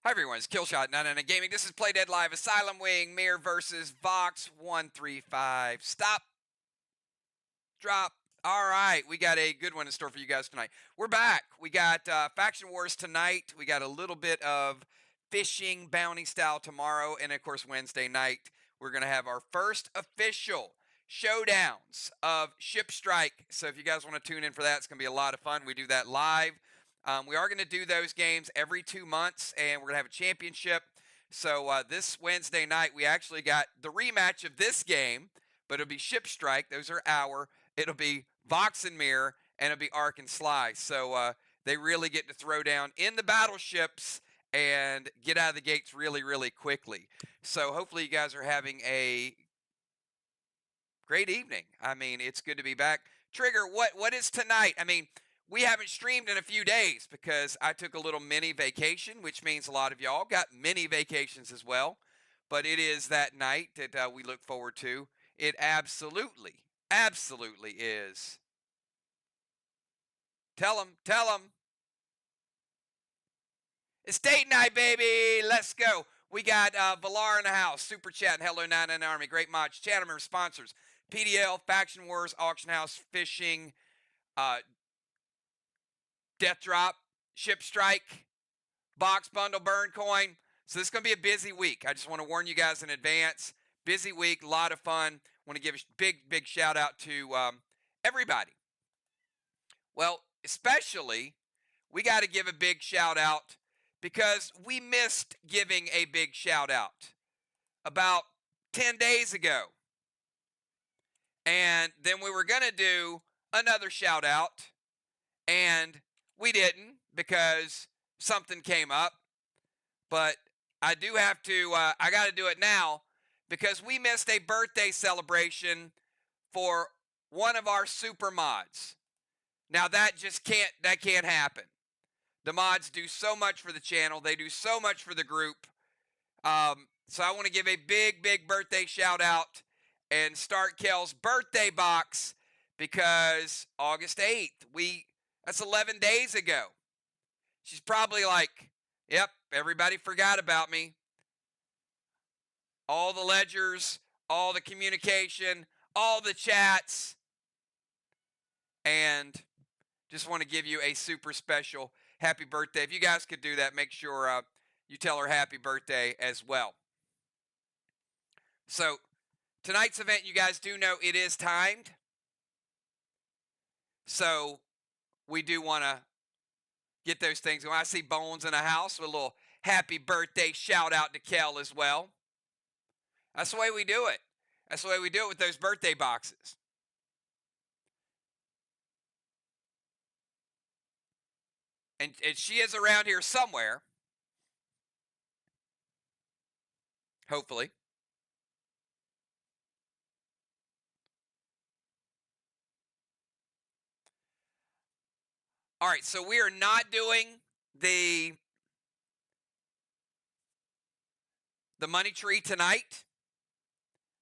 Hi everyone, it's Killshot 99 Gaming. This is Play Dead Live Asylum Wing MIR versus VOX 135. Stop. Drop. All right, we got a good one in store for you guys tonight. We're back. We got Faction Wars tonight. We got a little bit of fishing bounty style tomorrow. And of course, Wednesday night, we're going to have our first official showdowns of Ship Strike. So if you guys want to tune in for that, it's going to be a lot of fun. We do that live. We are going to do those games every 2 months, and we're going to have a championship. So this Wednesday night, we actually got the rematch of this game, but it'll be Ship Strike. Those are our. It'll be VOX and MIR, and it'll be Arc and Sly. So they really get to throw down in the battleships and get out of the gates really, really quickly. So hopefully you guys are having a great evening. I mean, it's good to be back. Trigger, what is tonight? I mean, we haven't streamed in a few days because I took a little mini vacation, which means a lot of y'all got mini vacations as well. But it is that night that we look forward to. It absolutely is. Tell them. It's date night, baby. Let's go. We got Valar in the house, Super Chat, and Hello 99 Army. Great mods. Channel member sponsors. PDL, Faction Wars, Auction House, Fishing, Death Drop, Ship Strike, Box Bundle, Burn Coin. So this is going to be a busy week. I just want to warn you guys in advance. Busy week, a lot of fun. Want to give a big shout out to everybody. Well, especially, we got to give a big shout out because we missed giving a big shout out about 10 days ago. And then we were going to do another shout out, and we didn't because something came up. But I do have to, I got to do it now because we missed a birthday celebration for one of our super mods. Now that can't happen. The mods do so much for the channel. They do so much for the group. So I want to give a big birthday shout out and start Kel's birthday box because August 8th, that's 11 days ago. She's probably like, yep, everybody forgot about me. All the ledgers, all the communication, all the chats. And just want to give you a super special happy birthday. If you guys could do that, make sure you tell her happy birthday as well. So tonight's event, you guys do know it is timed. So we do want to get those things going. I see Bones in the house with a little happy birthday shout out to Kel as well. That's the way we do it. That's the way we do it with those birthday boxes. And she is around here somewhere. Hopefully. All right, so we are not doing the money tree tonight.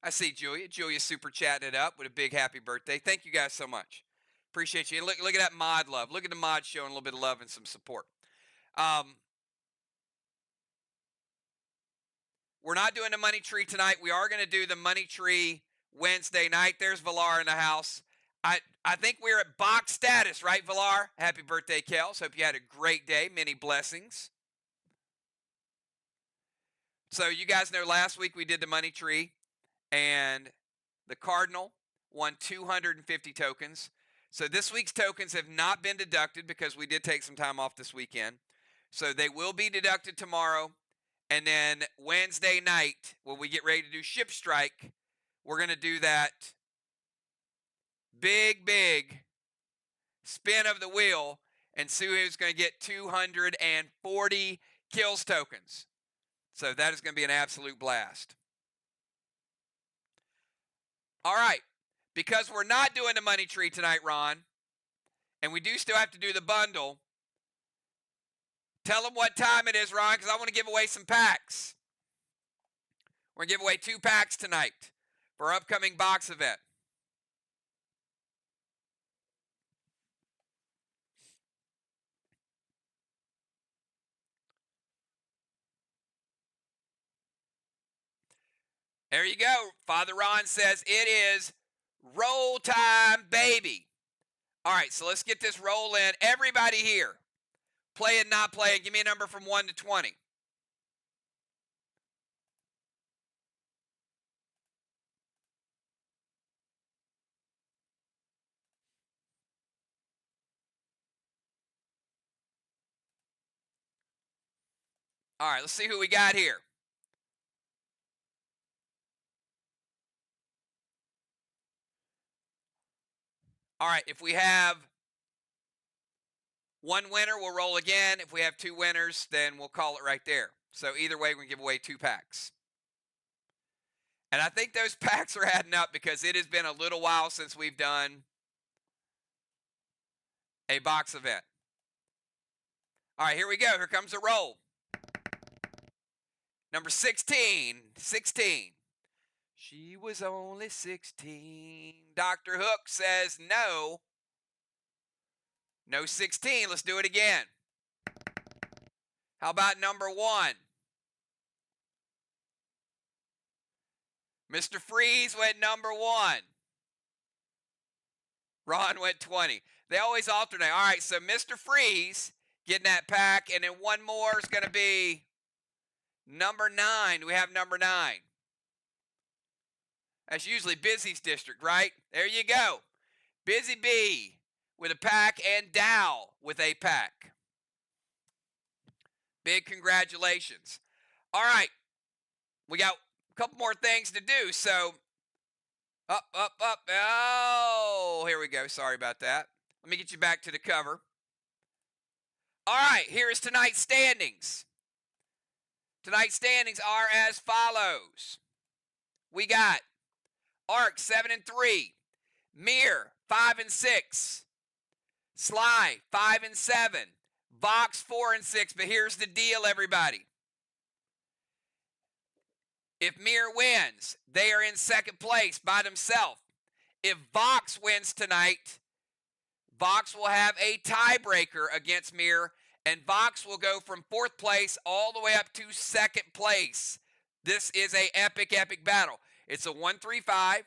I see Julia. Julia's super chatting it up with a big happy birthday. Thank you guys so much. Appreciate you. And look at that mod love. Look at the mod showing a little bit of love and some support. We're not doing the money tree tonight. We are going to do the money tree Wednesday night. There's Valar in the house. I think we're at box status, right, Valar? Happy birthday, Kels. Hope you had a great day. Many blessings. So you guys know last week we did the money tree, and the Cardinal won 250 tokens. So this week's tokens have not been deducted because we did take some time off this weekend. So they will be deducted tomorrow. And then Wednesday night, when we get ready to do Ship Strike, we're going to do that big spin of the wheel and see who's going to get 240 kills tokens. So that is going to be an absolute blast. All right. Because we're not doing the money tree tonight, Ron, and we do still have to do the bundle, tell them what time it is, Ron, because I want to give away some packs. We're going to give away 2 packs tonight for our upcoming box event. There you go. Father Ron says it is roll time, baby. All right, so let's get this roll in. Everybody here, play and not play it. Give me a number from 1 to 20. All right, let's see who we got here. All right, if we have one winner, we'll roll again. If we have two winners, then we'll call it right there. So either way, we can give away 2 packs. And I think those packs are adding up because it has been a little while since we've done a box event. All right, here we go. Here comes the roll. Number 16. 16. She was only 16. Dr. Hook says no. No 16. Let's do it again. How about number 1? Mr. Freeze went number 1. Ron went 20. They always alternate. All right, so Mr. Freeze getting that pack, and then one more is going to be number 9. We have number 9. That's usually Busy's district, right? There you go. Busy B with a pack and Dow with a pack. Big congratulations. All right. We got a couple more things to do. So, up. Oh, here we go. Sorry about that. Let me get you back to the cover. All right. Here is tonight's standings. Tonight's standings are as follows. We got Arc 7 and 3, MIR 5 and 6, Sly 5 and 7, VOX 4 and 6. But here's the deal, everybody. If MIR wins, they are in second place by themselves. If VOX wins tonight, VOX will have a tiebreaker against MIR, and VOX will go from 4th place all the way up to 2nd place. This is a epic battle. It's a 1-3-5.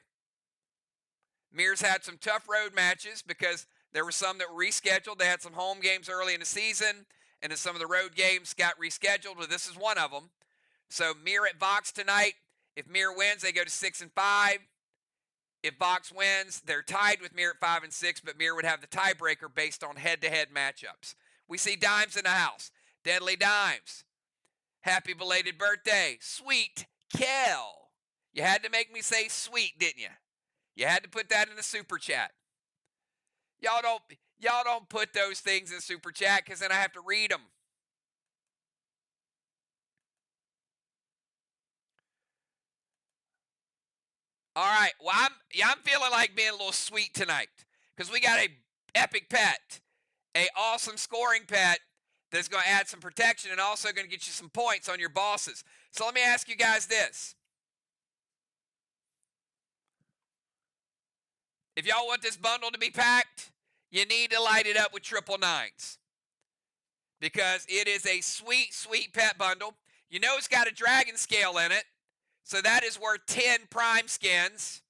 MIR's had some tough road matches because there were some that were rescheduled. They had some home games early in the season, and then some of the road games got rescheduled. Well, this is one of them. So MIR at VOX tonight. If MIR wins, they go to 6 and 5. If VOX wins, they're tied with MIR at 5 and 6, but MIR would have the tiebreaker based on head-to-head matchups. We see Dimes in the house. Deadly Dimes. Happy belated birthday. Sweet Kel. You had to make me say sweet, didn't you? You had to put that in the super chat. Y'all don't put those things in super chat because then I have to read them. All right. Well, I'm feeling like being a little sweet tonight because we got a epic pet, a awesome scoring pet that's going to add some protection and also going to get you some points on your bosses. So let me ask you guys this. If y'all want this bundle to be packed, you need to light it up with 999s because it is a sweet, sweet pet bundle. You know it's got a dragon scale in it, so that is worth 10 prime skins.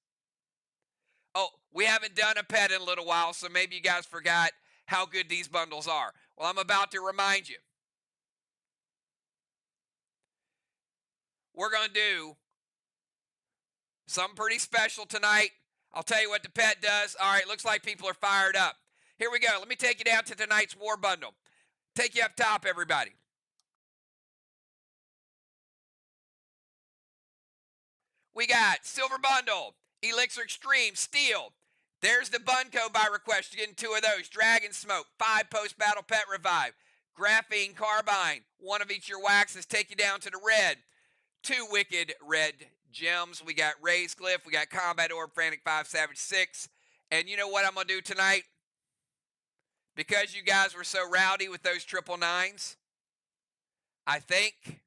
Oh, we haven't done a pet in a little while, so maybe you guys forgot how good these bundles are. Well, I'm about to remind you. We're going to do something pretty special tonight. I'll tell you what the pet does. All right, looks like people are fired up. Here we go. Let me take you down to tonight's war bundle. Take you up top, everybody. We got Silver Bundle, Elixir Extreme, Steel. There's the Bunko by request. You're getting 2 of those. Dragon Smoke, 5 post-battle pet revive. Graphene Carbine, 1 of each of your waxes. Take you down to the red. 2 wicked red gems. We got Raised Glyph. We got Combat Orb, Frantic 5, Savage 6. And you know what I'm going to do tonight? Because you guys were so rowdy with those 999s, I think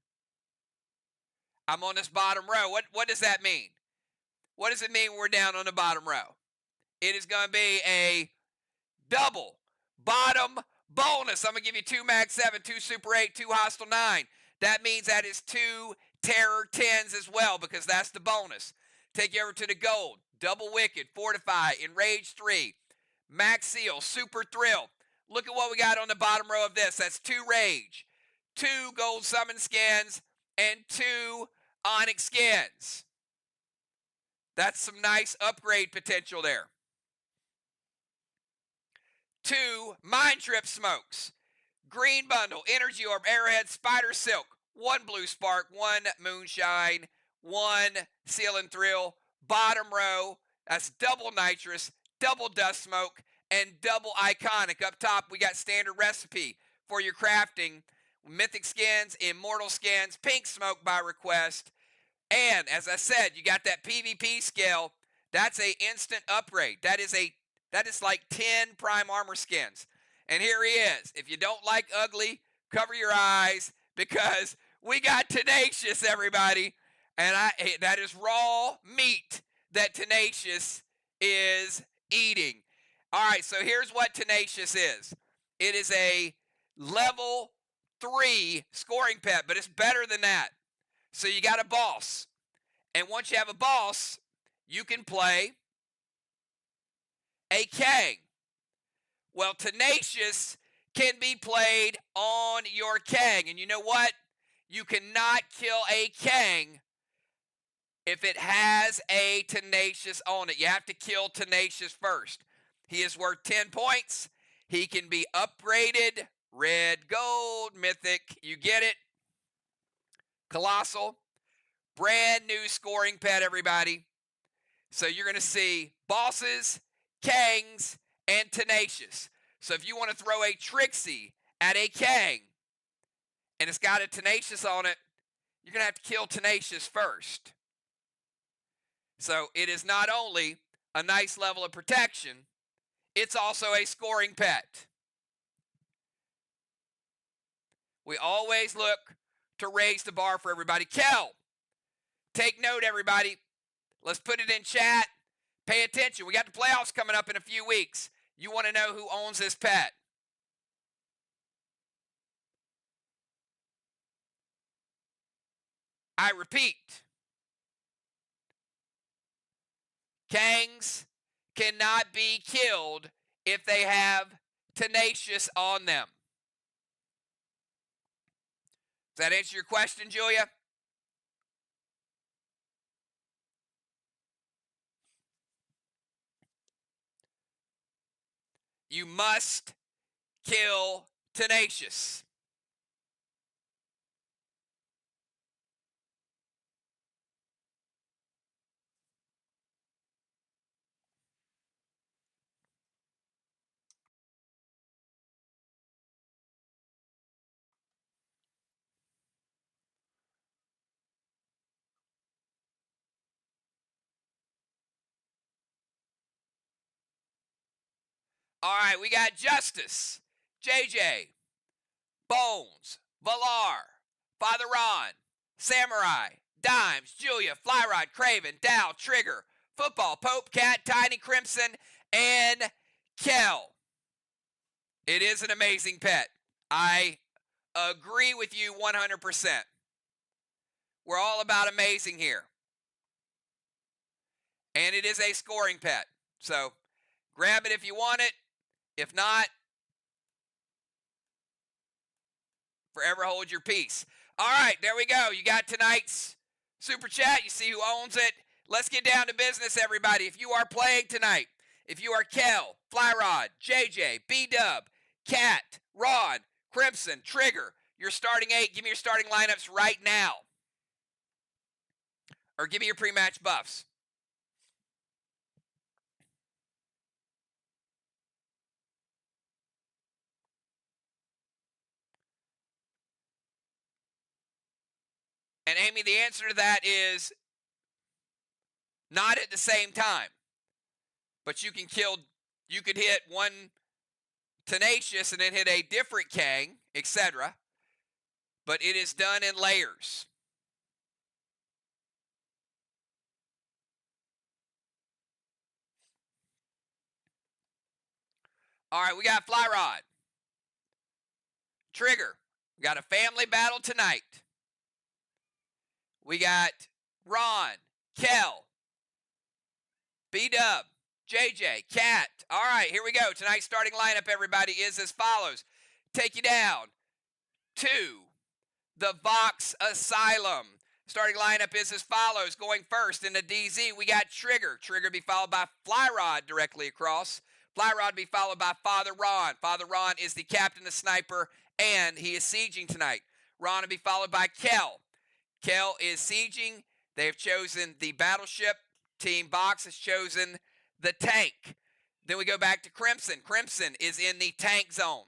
I'm on this bottom row. What does that mean? What does it mean when we're down on the bottom row? It is going to be a double bottom bonus. I'm going to give you 2 Mag 7, 2 Super 8, 2 Hostile 9. That means that is 2 Terror 10s as well, because that's the bonus. Take you over to the gold. Double Wicked, Fortify, Enrage 3, Max Seal, Super Thrill. Look at what we got on the bottom row of this. That's 2 Rage, 2 Gold Summon skins, and 2 Onyx skins. That's some nice upgrade potential there. 2 Mind Trip Smokes, Green Bundle, Energy Orb, Arrowhead, Spider Silk, 1 Blue Spark, 1 Moonshine, 1 Seal and Thrill. Bottom row, that's double Nitrous, double Dust Smoke, and double Iconic. Up top, we got standard recipe for your crafting. Mythic skins, Immortal skins, Pink Smoke by request. And as I said, you got that PvP skill. That's a instant upgrade. That is like 10 Prime Armor skins. And here he is. If you don't like ugly, cover your eyes, because we got Tenacious, everybody. And that is raw meat that Tenacious is eating. All right, so here's what Tenacious is. It is a level 3 scoring pet, but it's better than that. So you got a boss. And once you have a boss, you can play a Kang. Well, Tenacious can be played on your Kang. And you know what? You cannot kill a Kang if it has a Tenacious on it. You have to kill Tenacious first. He is worth 10 points. He can be upgraded. Red, gold, mythic. You get it. Colossal. Brand new scoring pet, everybody. So you're going to see bosses, Kangs, and Tenacious. So if you want to throw a Trixie at a Kang and it's got a Tenacious on it, you're going to have to kill Tenacious first. So it is not only a nice level of protection, it's also a scoring pet. We always look to raise the bar for everybody. Kel, take note, everybody. Let's put it in chat. Pay attention. We got the playoffs coming up in a few weeks. You want to know who owns this pet. I repeat, Kangs cannot be killed if they have Tenacious on them. Does that answer your question, Julia? You must kill Tenacious. All right, we got Justice, JJ, Bones, Valar, Father Ron, Samurai, Dimes, Julia, Flyrod, Craven, Dow, Trigger, Football, Pope, Cat, Tiny Crimson, and Kel. It is an amazing pet. I agree with you 100%. We're all about amazing here. And it is a scoring pet. So grab it if you want it. If not, forever hold your peace. All right, there we go. You got tonight's super chat. You see who owns it. Let's get down to business, everybody. If you are playing tonight, if you are Kel, Flyrod, JJ, B-Dub, Cat, Ron, Crimson, Trigger, your starting 8, give me your starting lineups right now. Or give me your pre-match buffs. And Amy, the answer to that is not at the same time. But you could hit one Tenacious and then hit a different Kang, etc. But it is done in layers. All right, we got Flyrod. Trigger. We got a family battle tonight. We got Ron, Kel, B-Dub, JJ, Cat. All right, here we go. Tonight's starting lineup, everybody, is as follows. Take you down to the VOX Asylum. Starting lineup is as follows. Going first in the DZ, we got Trigger. Trigger be followed by Flyrod directly across. Flyrod be followed by Father Ron. Father Ron is the captain, the sniper, and he is sieging tonight. Ron will be followed by Kel. Kel is sieging. They have chosen the battleship. Team Box has chosen the tank. Then we go back to Crimson. Crimson is in the tank zone.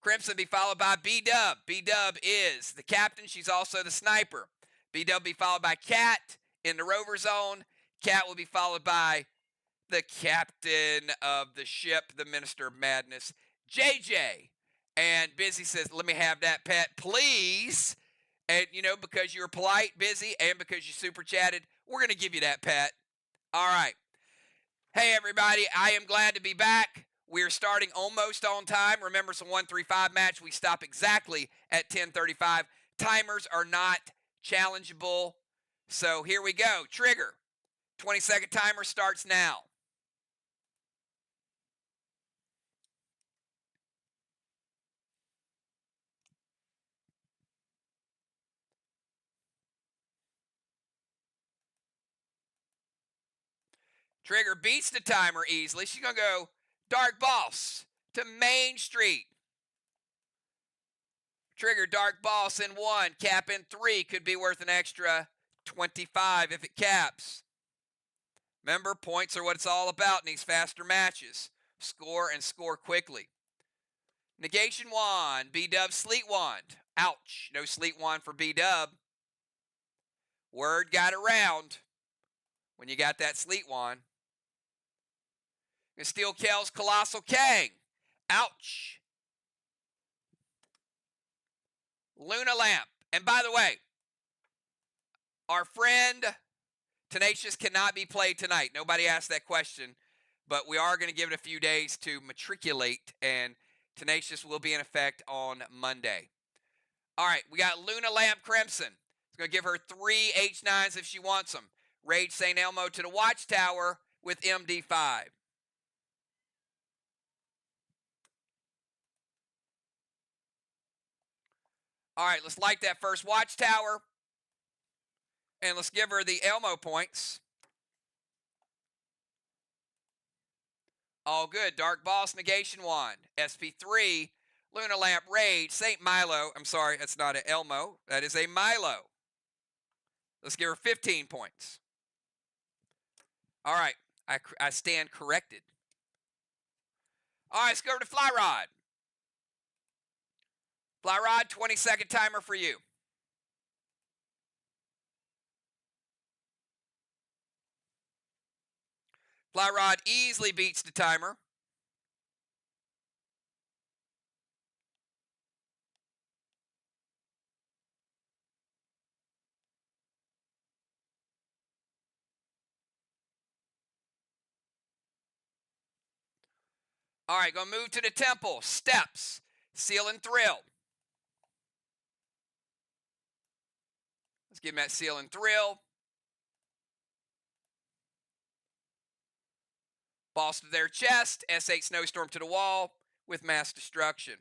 Crimson be followed by B-Dub. B-Dub is the captain. She's also the sniper. B-Dub be followed by Cat in the rover zone. Cat will be followed by the captain of the ship, the Minister of Madness, JJ. And Busy says, let me have that pet, please. And, you know, because you were polite, Busy, and because you super chatted, we're going to give you that pet. All right. Hey, everybody. I am glad to be back. We're starting almost on time. Remember, it's a 1-3-5 match. We stop exactly at 10:35. Timers are not challengeable. So here we go. Trigger. 20-second timer starts now. Trigger beats the timer easily. She's going to go Dark Boss to Main Street. Trigger Dark Boss in 1, cap in 3. Could be worth an extra 25 if it caps. Remember, points are what it's all about in these faster matches. Score and score quickly. Negation Wand, B-Dub Sleet Wand. Ouch, no Sleet Wand for B-Dub. Word got around when you got that Sleet Wand. And Steel Kel's Colossal Kang. Ouch. Luna Lamp. And by the way, our friend Tenacious cannot be played tonight. Nobody asked that question, but we are going to give it a few days to matriculate, and Tenacious will be in effect on Monday. All right, we got Luna Lamp Crimson. It's going to give her 3 H9s if she wants them. Rage St. Elmo to the Watchtower with MD5. All right, let's light that first Watchtower. And let's give her the Elmo points. All good. Dark Boss Negation Wand. SP3. Luna Lamp Rage. St. Milo. I'm sorry, that's not an Elmo. That is a Milo. Let's give her 15 points. All right. I stand corrected. All right, let's go over to Flyrod. Flyrod, 20-second timer for you. Flyrod easily beats the timer. All right, gonna move to the temple. Steps. Seal and Thrill. Let's give him that Seal and Thrill. Boss to their chest. S8 Snowstorm to the wall with Mass Destruction.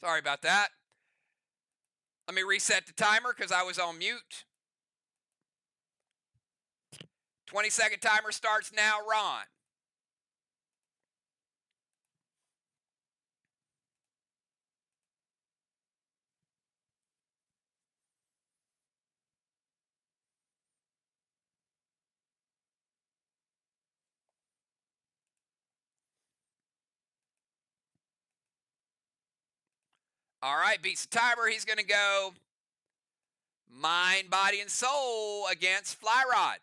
Sorry about that. Let me reset the timer because I was on mute. 20-second timer starts now, Ron. All right, beats the timer. He's going to go Mind, Body, and Soul against Flyrod.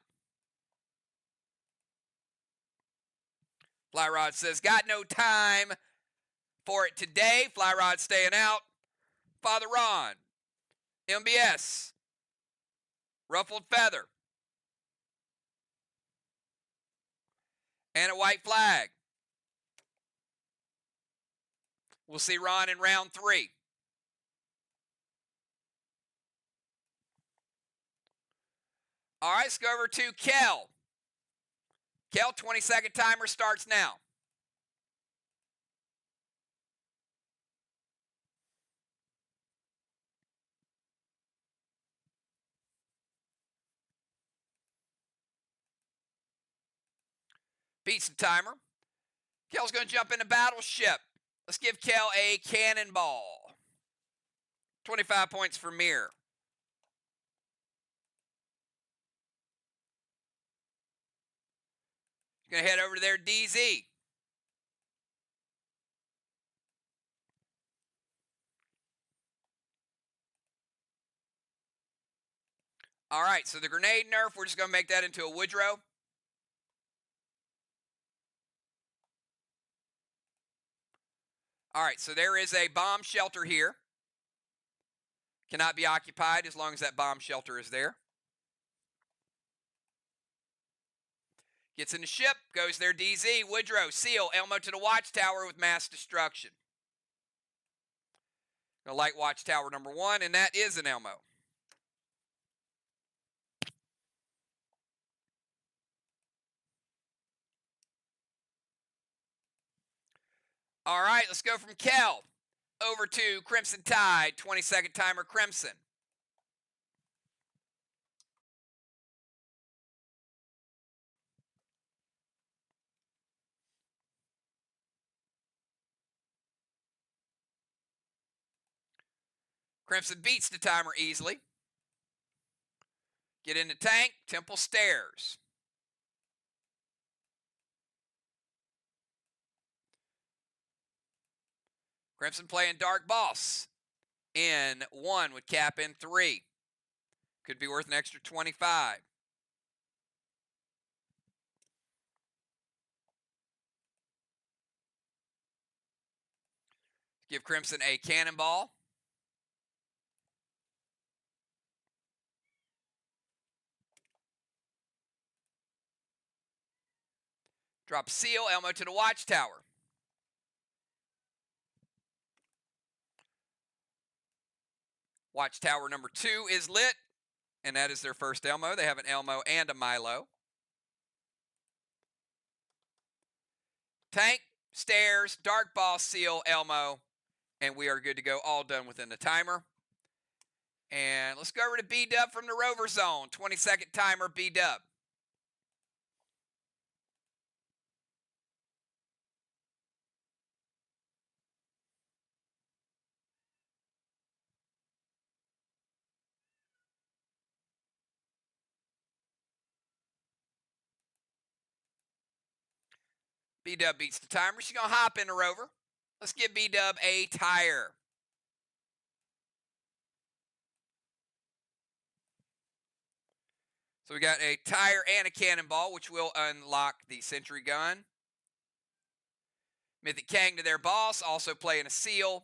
Flyrod says, got no time for it today. Flyrod staying out. Father Ron, MBS, Ruffled Feather, and a white flag. We'll see Ron in round 3. All right, let's go over to Kel. Kel, 20-second timer starts now. Beats the timer. Kel's going to jump into Battleship. Let's give Kel a Cannonball. 25 points for MIR. Going to head over to their DZ. All right, so the grenade nerf, we're just going to make that into a Woodrow. All right, so there is a bomb shelter here. Cannot be occupied as long as that bomb shelter is there. Gets in the ship, goes their DZ, Woodrow, Seal, Elmo to the watchtower with mass destruction. Gonna light watchtower number 1, and that is an Elmo. All right, let's go from Kel over to Crimson Tide, 20-second timer, Crimson. Crimson beats the timer easily. Get in the tank, Temple Stairs. Crimson playing Dark Boss in 1 with cap in 3. Could be worth an extra 25. Give Crimson a Cannonball. Drop Seal, Elmo to the watchtower. Watchtower number 2 is lit, and that is their first Elmo. They have an Elmo and a Milo. Tank, Stairs, Dark Boss, Seal, Elmo, and we are good to go, all done within the timer. And let's go over to B-Dub from the Rover Zone, 20-second timer, B-Dub. B-Dub beats the timer. She's going to hop in the Rover. Let's give B-Dub a tire. So we got a tire and a cannonball, which will unlock the sentry gun. Mythic Kang to their boss, also playing a Seal.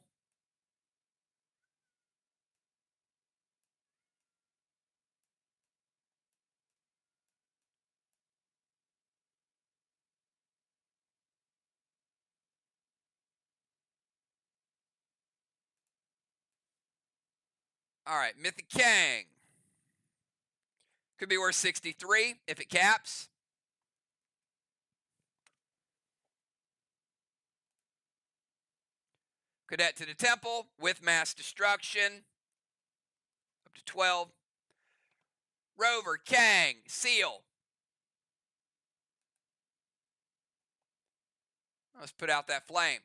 All right, Mythic Kang. Could be worth 63 if it caps. Cadet to the temple with mass destruction. Up to 12. Rover, Kang, seal. Let's put out that flame.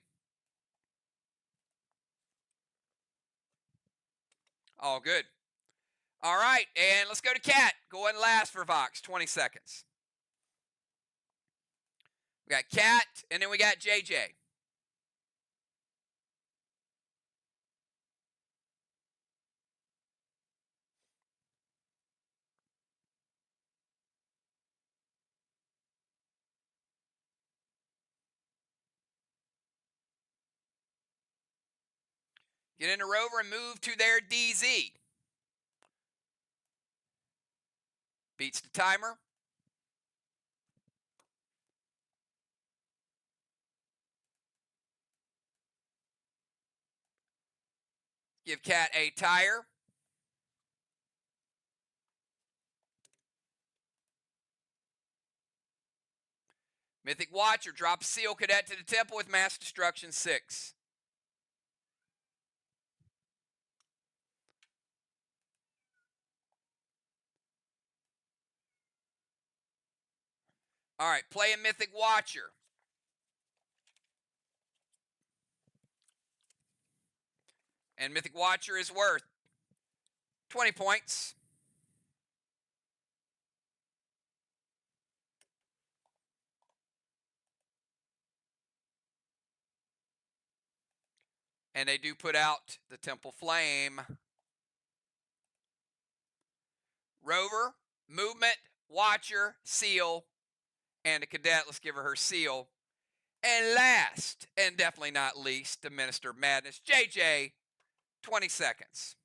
All good. All right, and let's go to Cat. Going last for Vox, 20 seconds. We got Cat, and then we got JJ. Get in the Rover and move to their DZ. Beats the timer. Give Cat a tire. Mythic Watcher, drop a seal cadet to the temple with mass destruction 6. All right, play a Mythic Watcher. And Mythic Watcher is worth 20 points. And they do put out the Temple Flame. Rover, movement, Watcher, seal, and a cadet. Let's give her seal. And last, and definitely not least, the Minister of Madness, JJ, 20 seconds.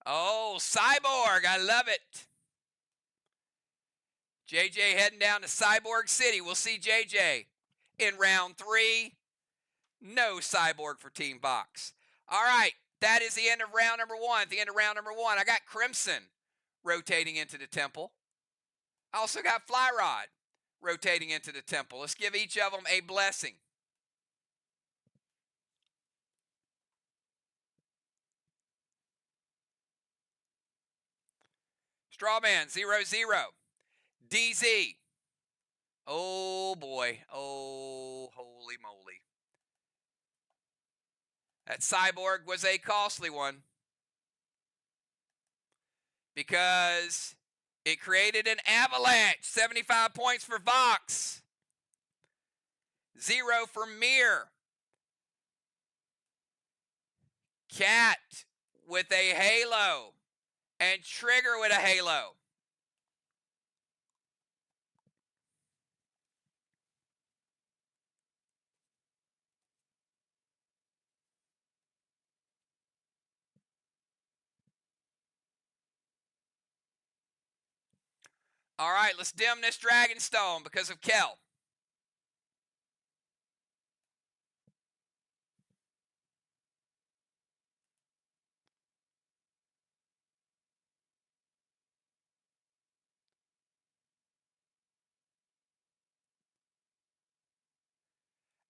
Oh, Cyborg, I love it. JJ heading down to Cyborg City. We'll see JJ in round 3. No Cyborg for Team VOX. All right, that is the end of round number 1. At the end of round number 1, I got Crimson rotating into the temple. I also got Fly Rod rotating into the temple. Let's give each of them a blessing. Strawman, 0-0. DZ. Oh, boy. Oh, holy moly. That Cyborg was a costly one because it created an avalanche. 75 points for VOX. 0 for MIR. Cat with a halo. And Trigger with a halo. All right, let's dim this Dragonstone because of Kel.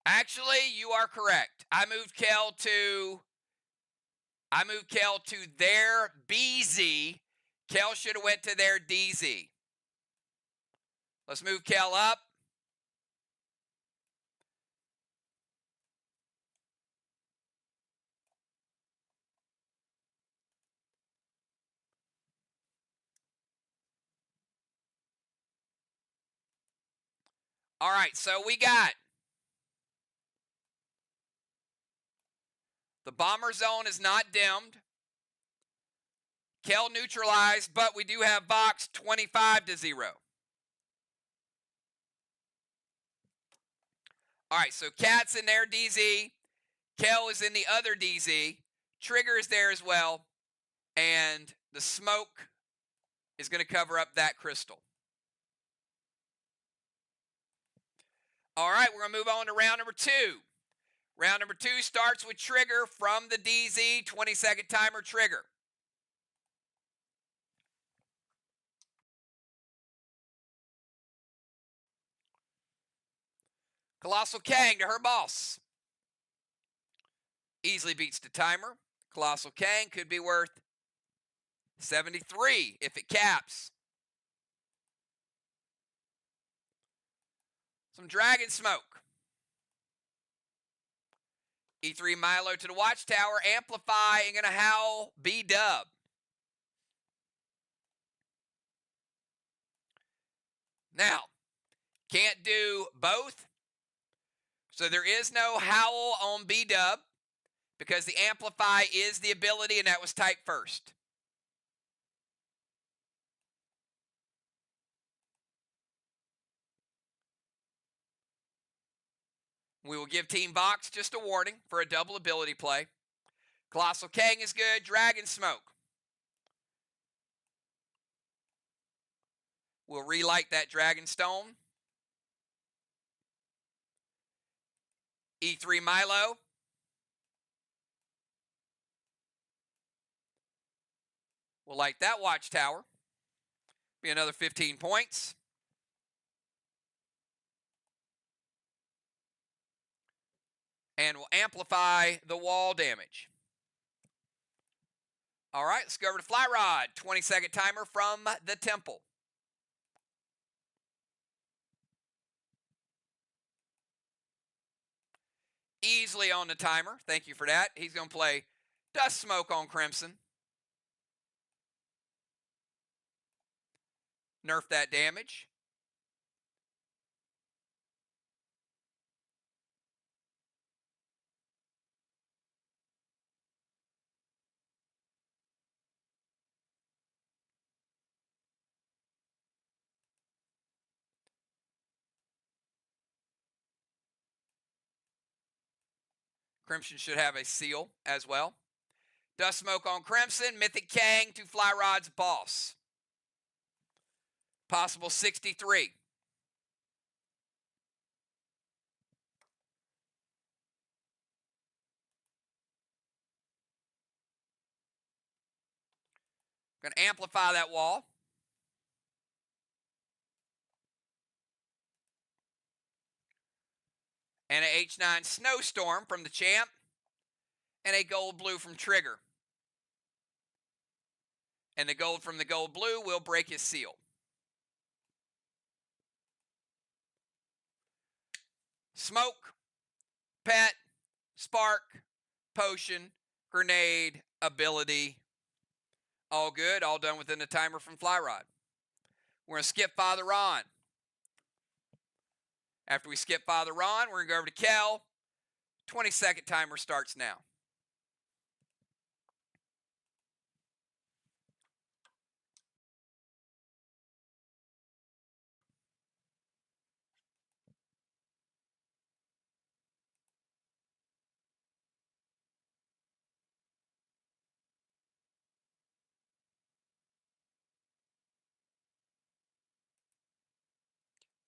Actually, you are correct. I moved Kel to their BZ. Kel should have went to their DZ. Let's move Kel up. All right, so we got the bomber zone is not dimmed. Kel neutralized, but we do have VOX 25-0. All right, so Cat's in their DZ. Kel is in the other DZ. Trigger is there as well. And the smoke is going to cover up that crystal. All right, we're going to move on to round number 2. Round number 2 starts with Trigger from the DZ. 20-second timer, Trigger. Colossal Kang to her boss. Easily beats the timer. Colossal Kang could be worth 73 if it caps. Some Dragon Smoke. E3 Milo to the Watchtower. Amplify and gonna howl B-dub. Now, can't do both. So there is no howl on B-dub because the Amplify is the ability and that was type first. We will give Team VOX just a warning for a double ability play. Colossal Kang is good. Dragon Smoke. We'll relight that Dragon Stone. E3 Milo. We'll light that Watchtower. Be another 15 points. And we'll amplify the wall damage. All right, let's go over to Fly Rod. 20-second timer from the Temple. Easily on the timer. Thank you for that. He's going to play Dust Smoke on Crimson. Nerf that damage. Crimson should have a seal as well. Dust Smoke on Crimson. Mythic Kang to Fly Rod's boss. Possible 63. Going to amplify that wall. And an H9 Snowstorm from the champ. And a gold blue from Trigger. And the gold from the gold blue will break his seal. Smoke, pet, spark, potion, grenade, ability. All good, all done within the timer from Fly Rod. We're going to skip Father Ron. After we skip Father Ron, we're going to go over to Kel. 20-second timer starts now.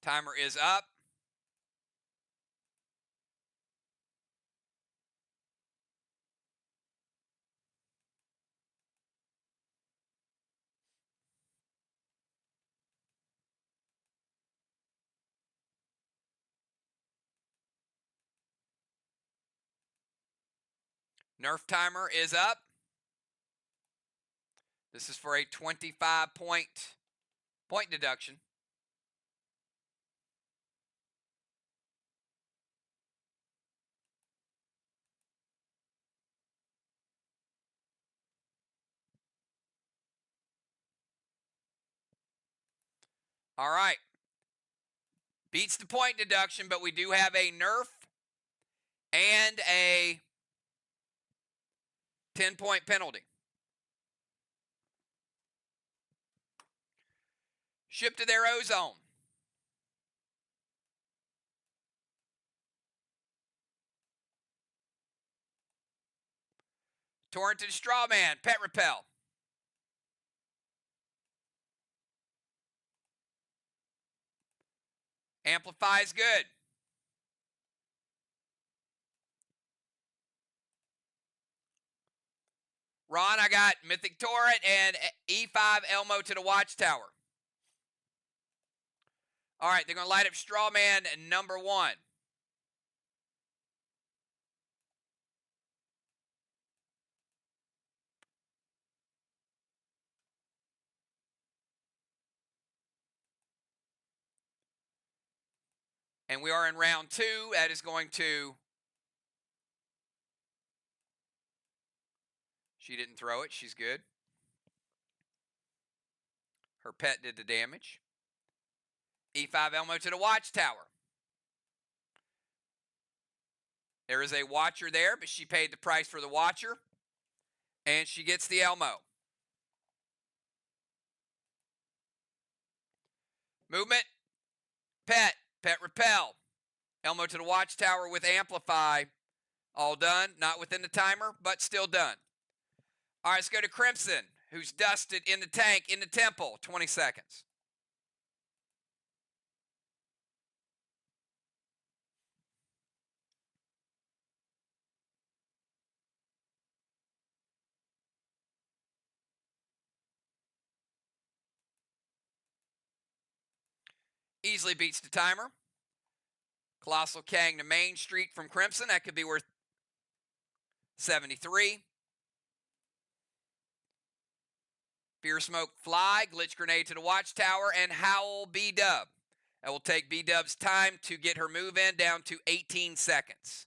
Timer is up. Nerf timer is up. This is for a 25 point deduction. All right. Beats the point deduction, but we do have a nerf and a 10-point penalty. Ship to their ozone. Torrented Strawman, Pet Repel. Amplify is good. Ron, I got Mythic Torrent and E5 Elmo to the Watchtower. All right, they're going to light up Strawman number 1. And we are in round 2. That is going to... She didn't throw it. She's good. Her pet did the damage. E5 Elmo to the watchtower. There is a watcher there, but she paid the price for the watcher. And she gets the Elmo. Movement. Pet. Pet repel. Elmo to the watchtower with amplify. All done. Not within the timer, but still done. All right, let's go to Crimson, who's dusted in the tank in the temple. 20 seconds. Easily beats the timer. Colossal Kang to Main Street from Crimson. That could be worth 73. Fear Smoke Fly, Glitch Grenade to the Watchtower, and Howl B-Dub. That will take B-Dub's time to get her move in down to 18 seconds.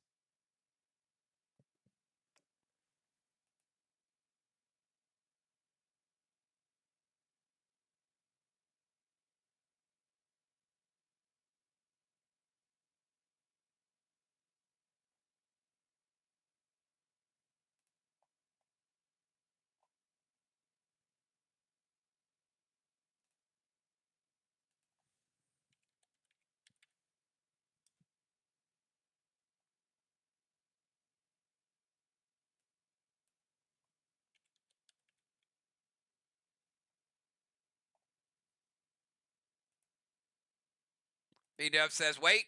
B-Dub says wait.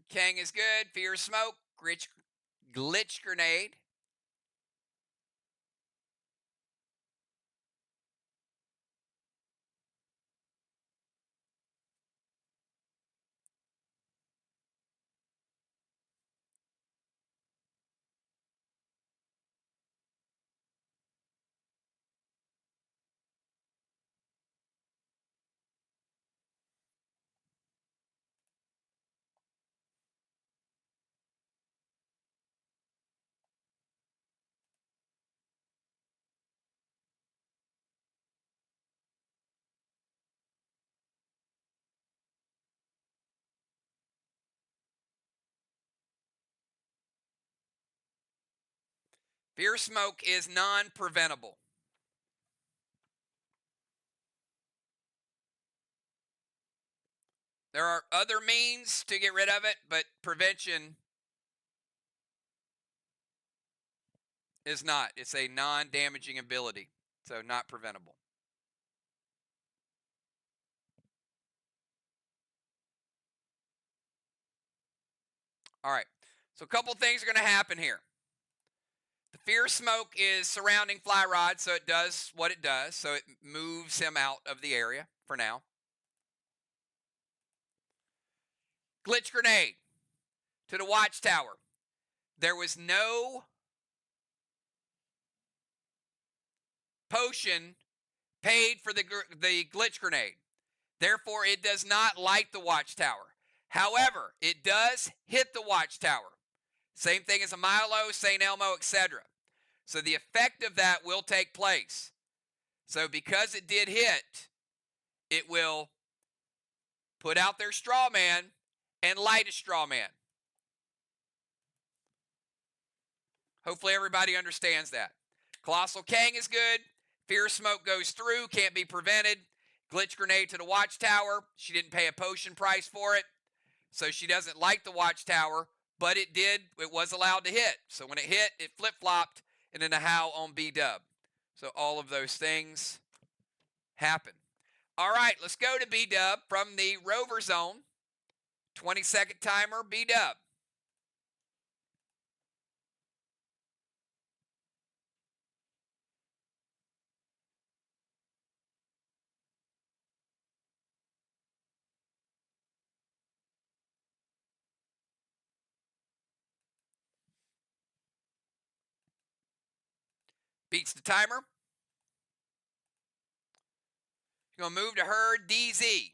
Kang is good. Fear Smoke, Glitch Grenade. Fear Smoke is non-preventable. There are other means to get rid of it, but prevention is not. It's a non-damaging ability, so not preventable. All right, so a couple things are going to happen here. The Fear Smoke is surrounding Fly Rod, so it does what it does. So it moves him out of the area for now. Glitch Grenade to the Watchtower. There was no potion paid for the Glitch Grenade. Therefore, it does not light the Watchtower. However, it does hit the Watchtower. Same thing as a Milo, St. Elmo, etc. So the effect of that will take place. So because it did hit, it will put out their straw man and light a straw man. Hopefully everybody understands that. Colossal Kang is good. Fear Smoke goes through, can't be prevented. Glitch Grenade to the Watchtower. She didn't pay a potion price for it, so she doesn't like the Watchtower, but it was allowed to hit. So when it hit, it flip-flopped, and then a Howl on B-Dub. So all of those things happen. All right, let's go to B-Dub from the Rover Zone. 20-second timer, B-Dub. Beats the timer. You're going to move to herd DZ.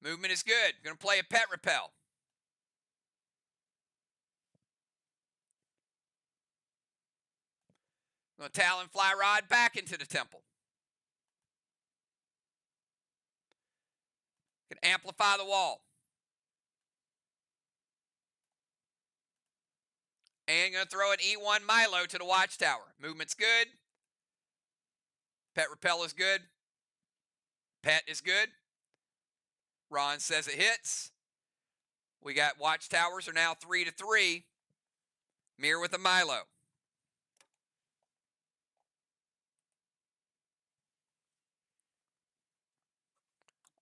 Movement is good. Going to play a pet repel. Going to Talon Fly Rod back into the temple. Can amplify the wall. And going to throw an E1 Milo to the watchtower. Movement's good. Pet repel is good. Pet is good. Ron says it hits. We got watchtowers are now 3-3. MIR with a Milo.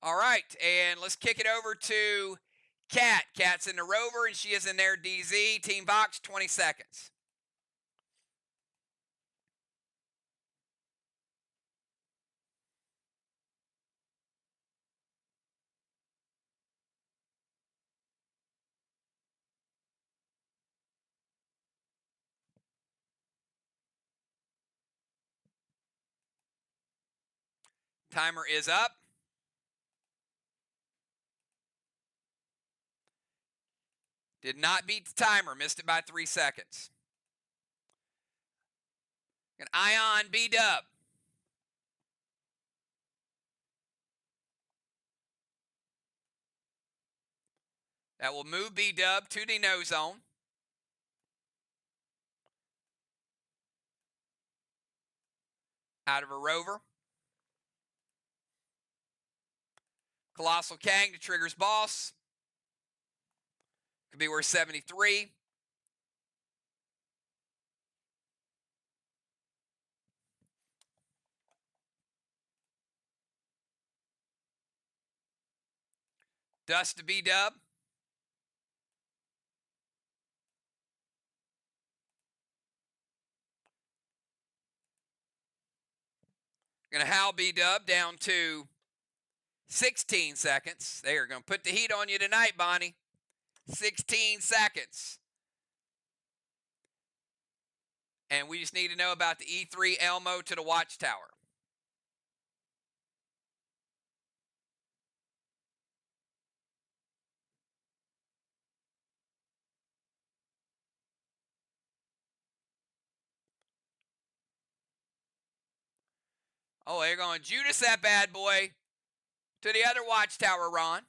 All right, and let's kick it over to Kat. Kat's in the Rover, and she is in their DZ. Team VOX, 20 seconds. Timer is up. Did not beat the timer. Missed it by 3 seconds. An Ion B-Dub. That will move B-Dub to the no zone. Out of a Rover. Colossal Kang to Trigger's Boss. Could be worth 73. Dust to B-Dub. Going to Howl B-Dub down to 16 seconds. They are going to put the heat on you tonight, Bonnie. 16 seconds. And we just need to know about the E3 Elmo to the watchtower. Oh, they're going to Judas that bad boy to the other watchtower, Ron.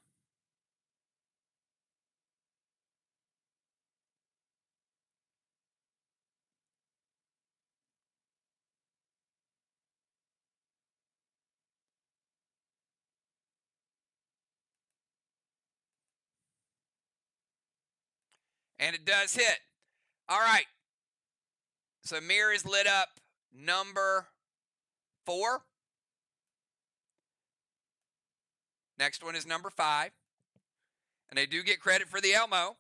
And it does hit. All right. So MIR is lit up number 4. Next one is number 5. And they do get credit for the Elmo.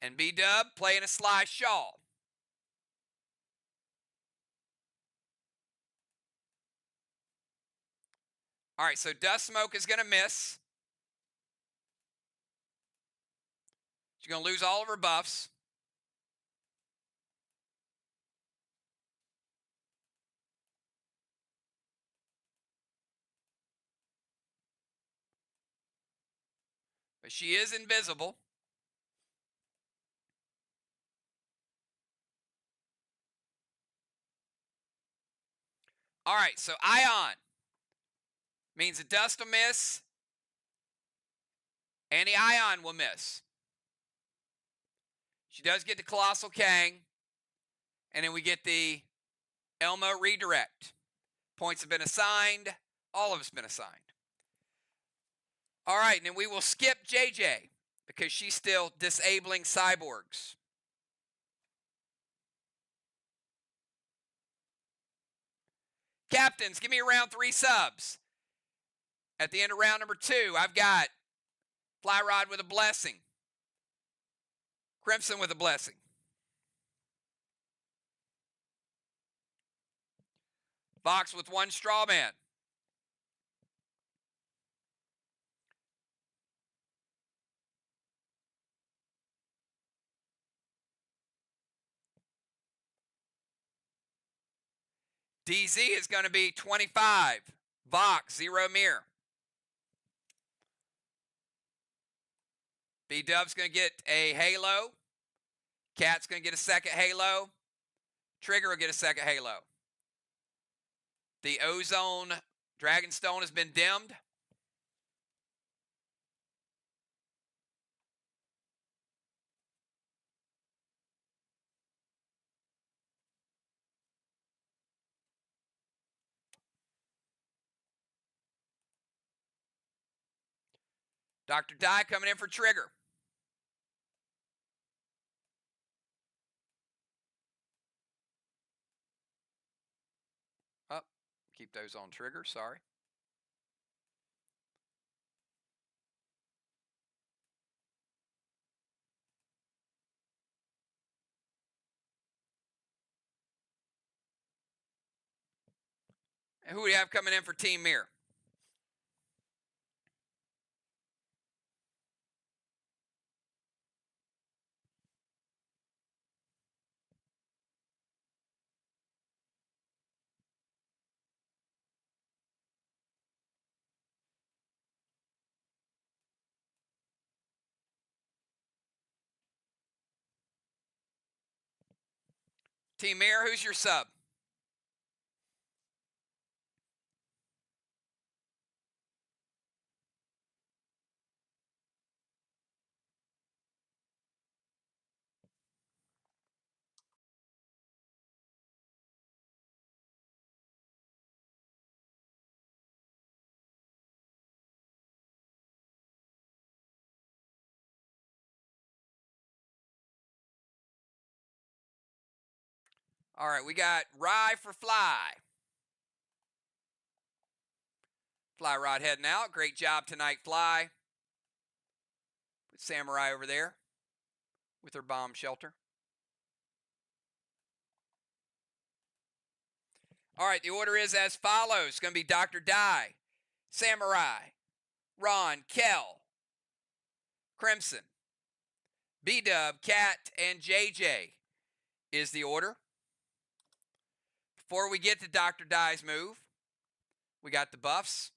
And B-Dub playing a Sly Shaw. All right, so Dust Smoke is going to miss. She's going to lose all of her buffs. But she is invisible. All right, so Ion means the Dust will miss And the Ion will miss. She does get the Colossal Kang. And then we get the Elma redirect. Points have been assigned. All of us been assigned. All right, and then we will skip JJ because she's still disabling cyborgs. Captains, give me around 3 subs. At the end of round number 2, I've got Fly Rod with a blessing. Crimson with a blessing. Vox with 1 straw man. DZ is going to be 25. Vox, 0 MIR. B-Dub's going to get a Halo. Cat's going to get a second Halo. Trigger will get a second Halo. The Ozone Dragonstone has been dimmed. Dr. Dye coming in for Trigger. Oh, keep those on Trigger, sorry. And who do we have coming in for Team MIR? Team MIR, who's your sub? All right, we got Rye for Fly. Fly Rod heading out. Great job tonight, Fly. Put Samurai over there with her bomb shelter. All right, the order is as follows. It's going to be Dr. Dye, Samurai, Ron, Kel, Crimson, B-Dub, Cat, and JJ is the order. Before we get to Dr. Dye's move, we got the buffs.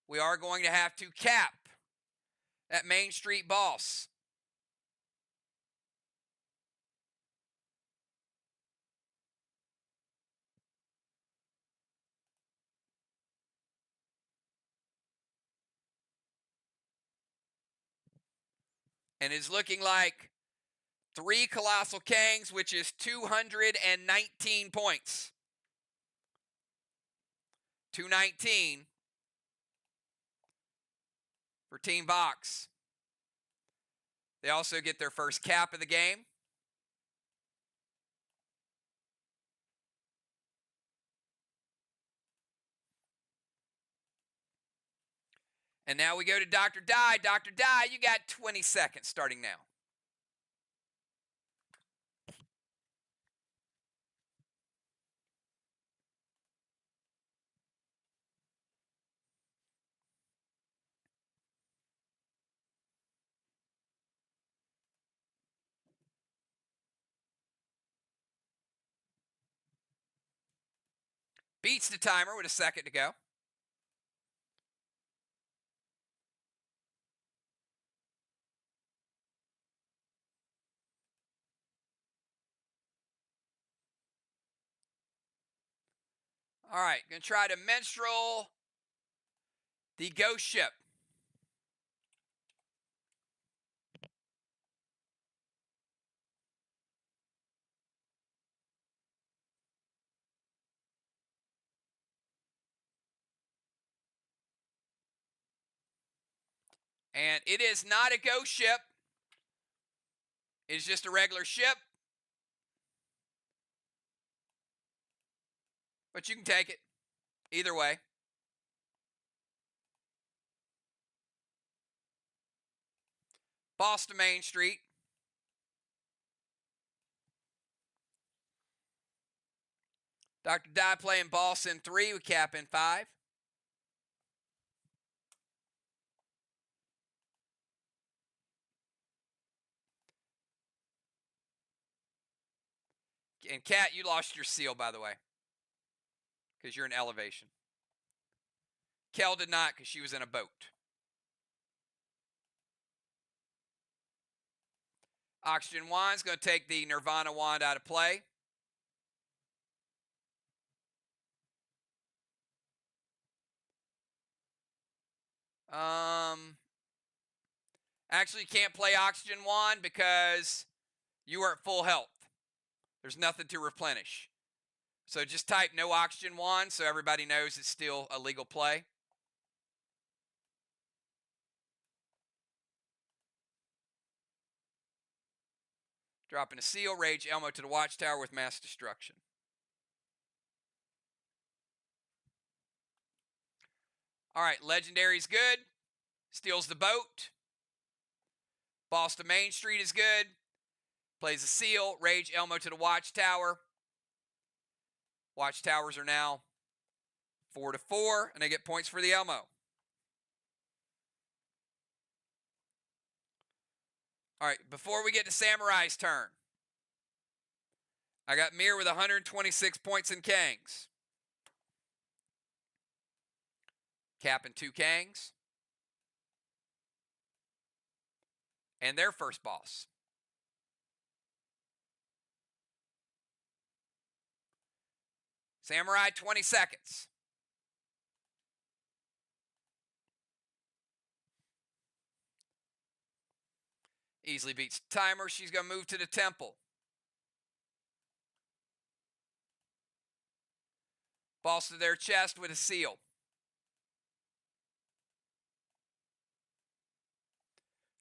We are going to have to cap that Main Street boss. And it's looking like 3 Colossal Kangs, which is 219 points. 219 for Team VOX. They also get their first cap of the game. And now we go to Dr. Dye. Dr. Dye, you got 20 seconds starting now. Beats the timer with a second to go. All right, gonna try to minstrel the ghost ship. And it is not a ghost ship. It's just a regular ship. But you can take it either way. Boston Main Street. Dr. Dye playing boss in 3 with cap in 5. And Kat, you lost your seal, by the way, because you're in elevation. Kel did not, because she was in a boat. Oxygen Wand's going to take the Nirvana Wand out of play. Actually, you can't play Oxygen Wand because you are at full health. There's nothing to replenish. So just type no Oxygen Wand so everybody knows it's still a legal play. Dropping a seal, Rage Elmo to the Watchtower with Mass Destruction. All right, Legendary's good. Steals the boat. Boston Main Street is good. Plays a seal, Rage Elmo to the Watchtower. Watchtowers are now 4-4, and they get points for the Elmo. All right, before we get to Samurai's turn, I got MIR with 126 points in Kangs. Cap and 2 Kangs. And their first boss. Samurai, 20 seconds. Easily beats the timer. She's going to move to the temple. Boss to their chest with a seal.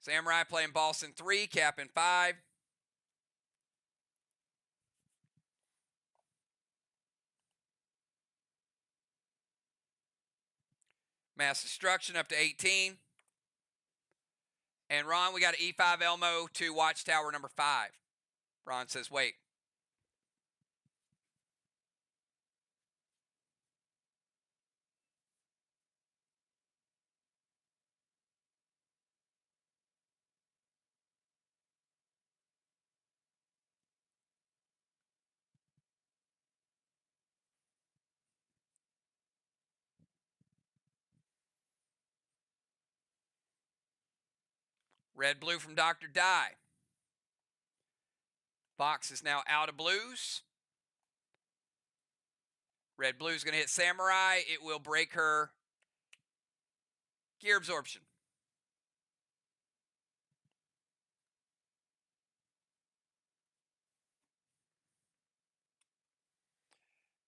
Samurai playing boss in 3, cap in 5. Mass Destruction up to 18. And Ron, we got an E5 Elmo to Watchtower number 5. Ron says, wait. Red blue from Dr. Dye. VOX is now out of blues. Red blue is going to hit Samurai. It will break her gear absorption.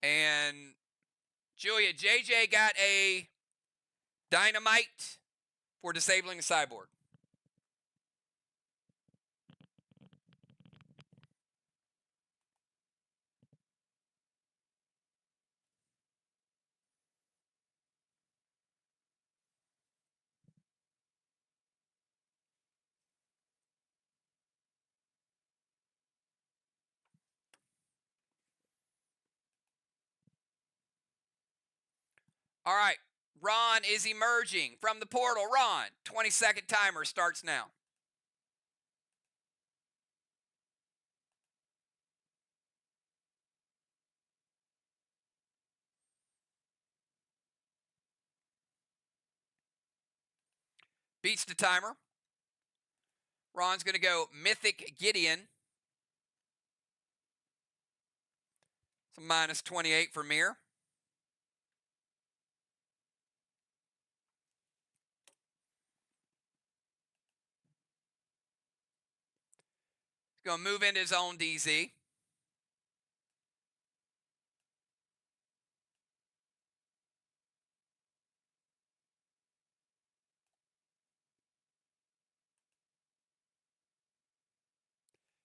And Julia, JJ got a dynamite for disabling the cyborg. All right, Ron is emerging from the portal. Ron, 20-second timer starts now. Beats the timer. Ron's going to go Mythic Gideon. It's a -28 for MIR. Going to move into his own DZ.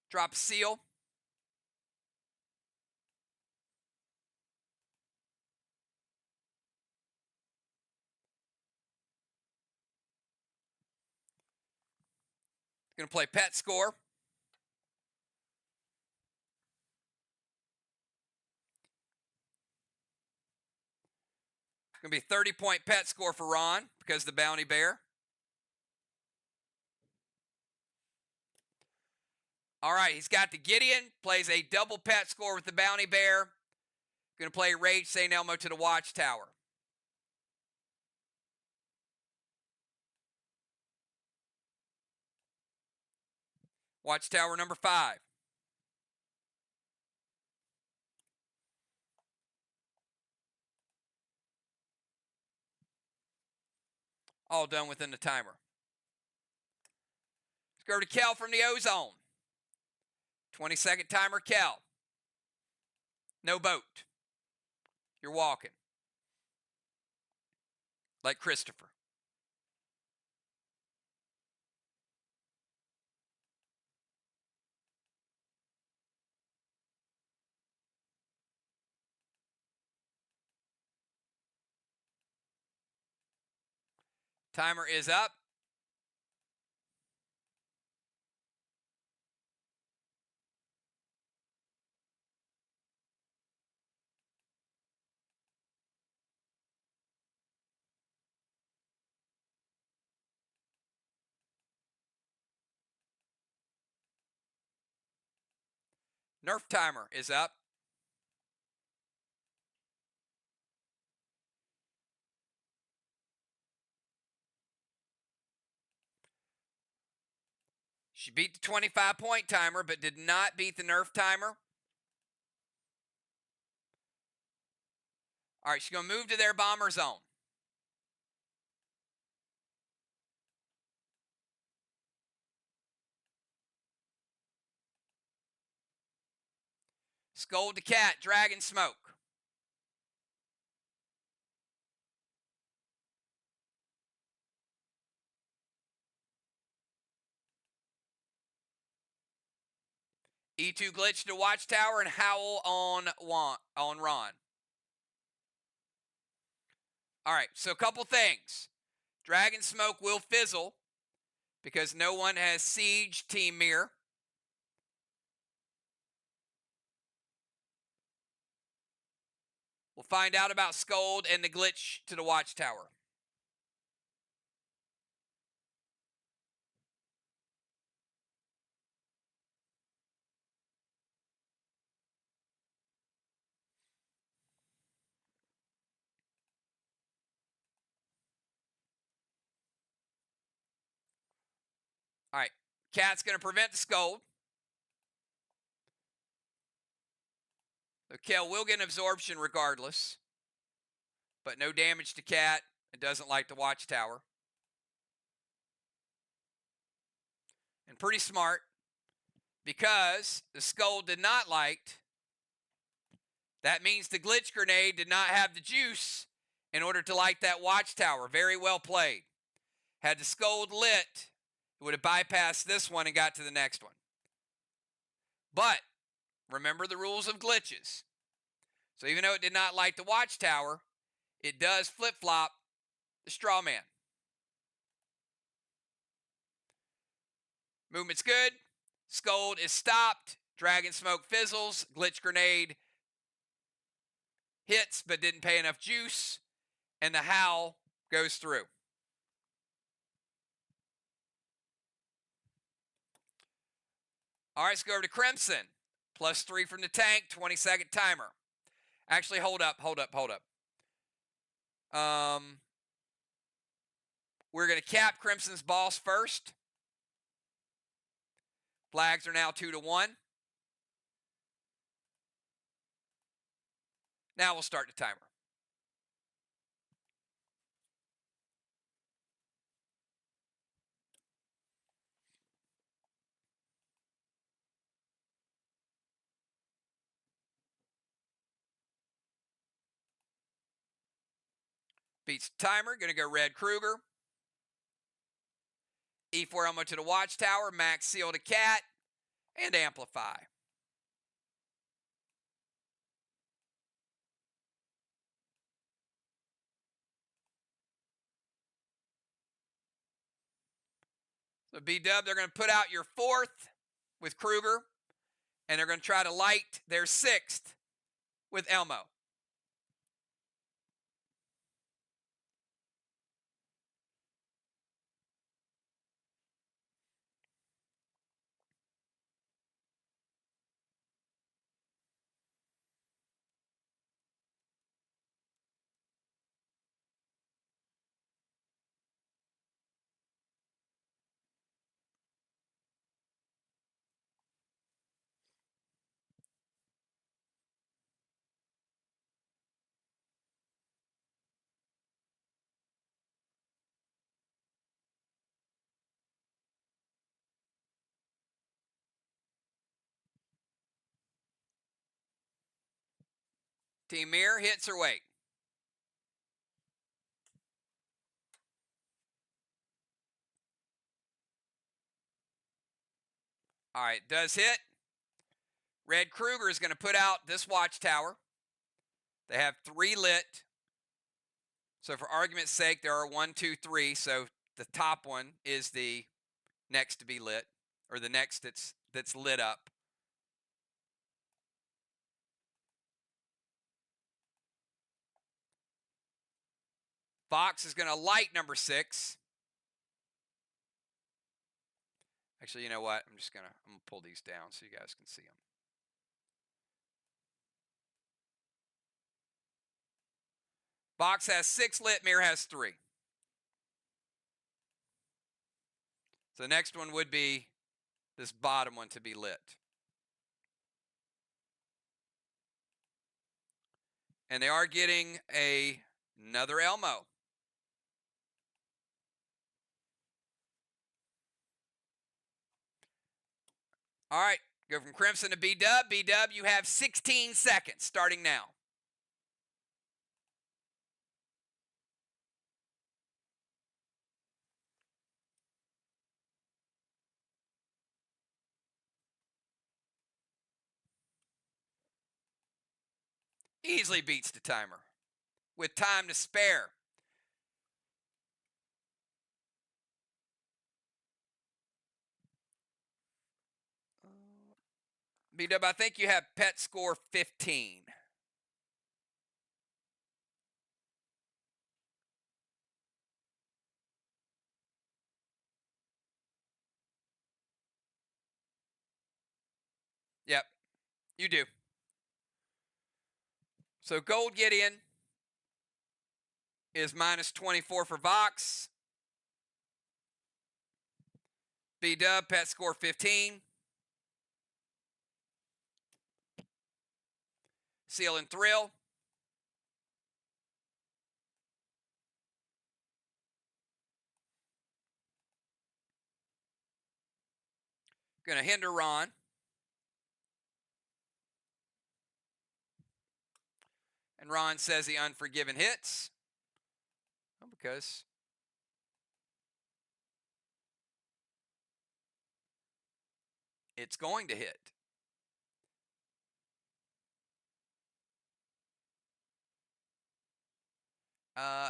Drop a seal. Going to play pet score. Going to be a 30-point pet score for Ron because of the bounty bear. All right, he's got the Gideon, plays a double pet score with the bounty bear. Going to play Rage St. Elmo to the Watchtower. Watchtower number 5. All done within the timer. Let's go to Kel from the Ozone. 20-second timer, Kel. No boat. You're walking. Like Christopher. Timer is up. Nerf timer is up. She beat the 25-point timer, but did not beat the Nerf timer. All right, she's going to move to their bomber zone. Scold the cat, Dragon Smoke. E2 glitch to Watchtower and Howl on Ron. All right, so a couple things. Dragon Smoke will fizzle because no one has Siege Team MIR. We'll find out about Scold and the glitch to the Watchtower. All right, Cat's going to prevent the Scold. So Kel will get an absorption regardless, but no damage to Cat. It doesn't like the Watchtower. And pretty smart because the Skull did not light. That means the glitch grenade did not have the juice in order to light that Watchtower. Very well played. Had the Skull lit, it would have bypassed this one and got to the next one. But remember the rules of glitches. So even though it did not light the Watchtower, it does flip-flop the straw man. Movement's good. Scold is stopped. Dragon Smoke fizzles. Glitch grenade hits but didn't pay enough juice. And the Howl goes through. All right, let's go over to Crimson. +3 from the tank. 20-second timer. Actually, hold up. We're going to cap Crimson's boss first. Flags are now 2-1. Now we'll start the timer. Beats the timer. Going to go Red Kruger. E4 Elmo to the Watchtower. Max Seal to Cat. And Amplify. So B-Dub, they're going to put out your 4th with Kruger. And they're going to try to light their 6th with Elmo. Team MIR, hits or wait? All right, does hit. Red Kruger is going to put out this Watchtower. They have 3 lit. So for argument's sake, there are 1, 2, 3. So the top one is the next to be lit, or the next that's lit up. VOX is going to light number 6. Actually, you know what? I'm going to pull these down so you guys can see them. VOX has 6 lit, MIR has 3. So the next one would be this bottom one to be lit. And they are getting another Elmo. All right, go from Crimson to B-Dub. B-Dub, you have 16 seconds starting now. Easily beats the timer with time to spare. B-Dub, I think you have pet score 15. Yep, you do. So Gold Gideon is minus 24 for VOX. B-Dub, pet score 15. Seal and Thrill. Going to hinder Ron. And Ron says the Unforgiven hits. Well, because it's going to hit.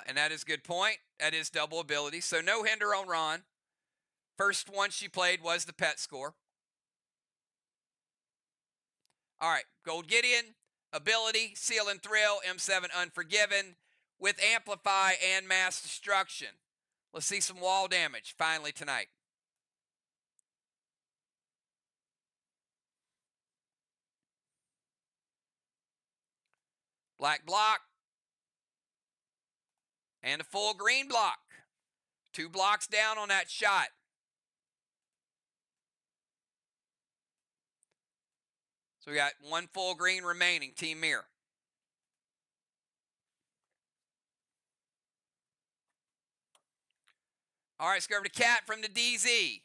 And that is a good point. That is double ability. So no hinder on Ron. First one she played was the pet score. All right, Gold Gideon, ability, Seal and Thrill, M7 Unforgiven with Amplify and Mass Destruction. Let's see some wall damage finally tonight. Black block. And a full green block. 2 blocks down on that shot. So we got 1 full green remaining, Team MIR. All right, let's go over to Cat from the DZ.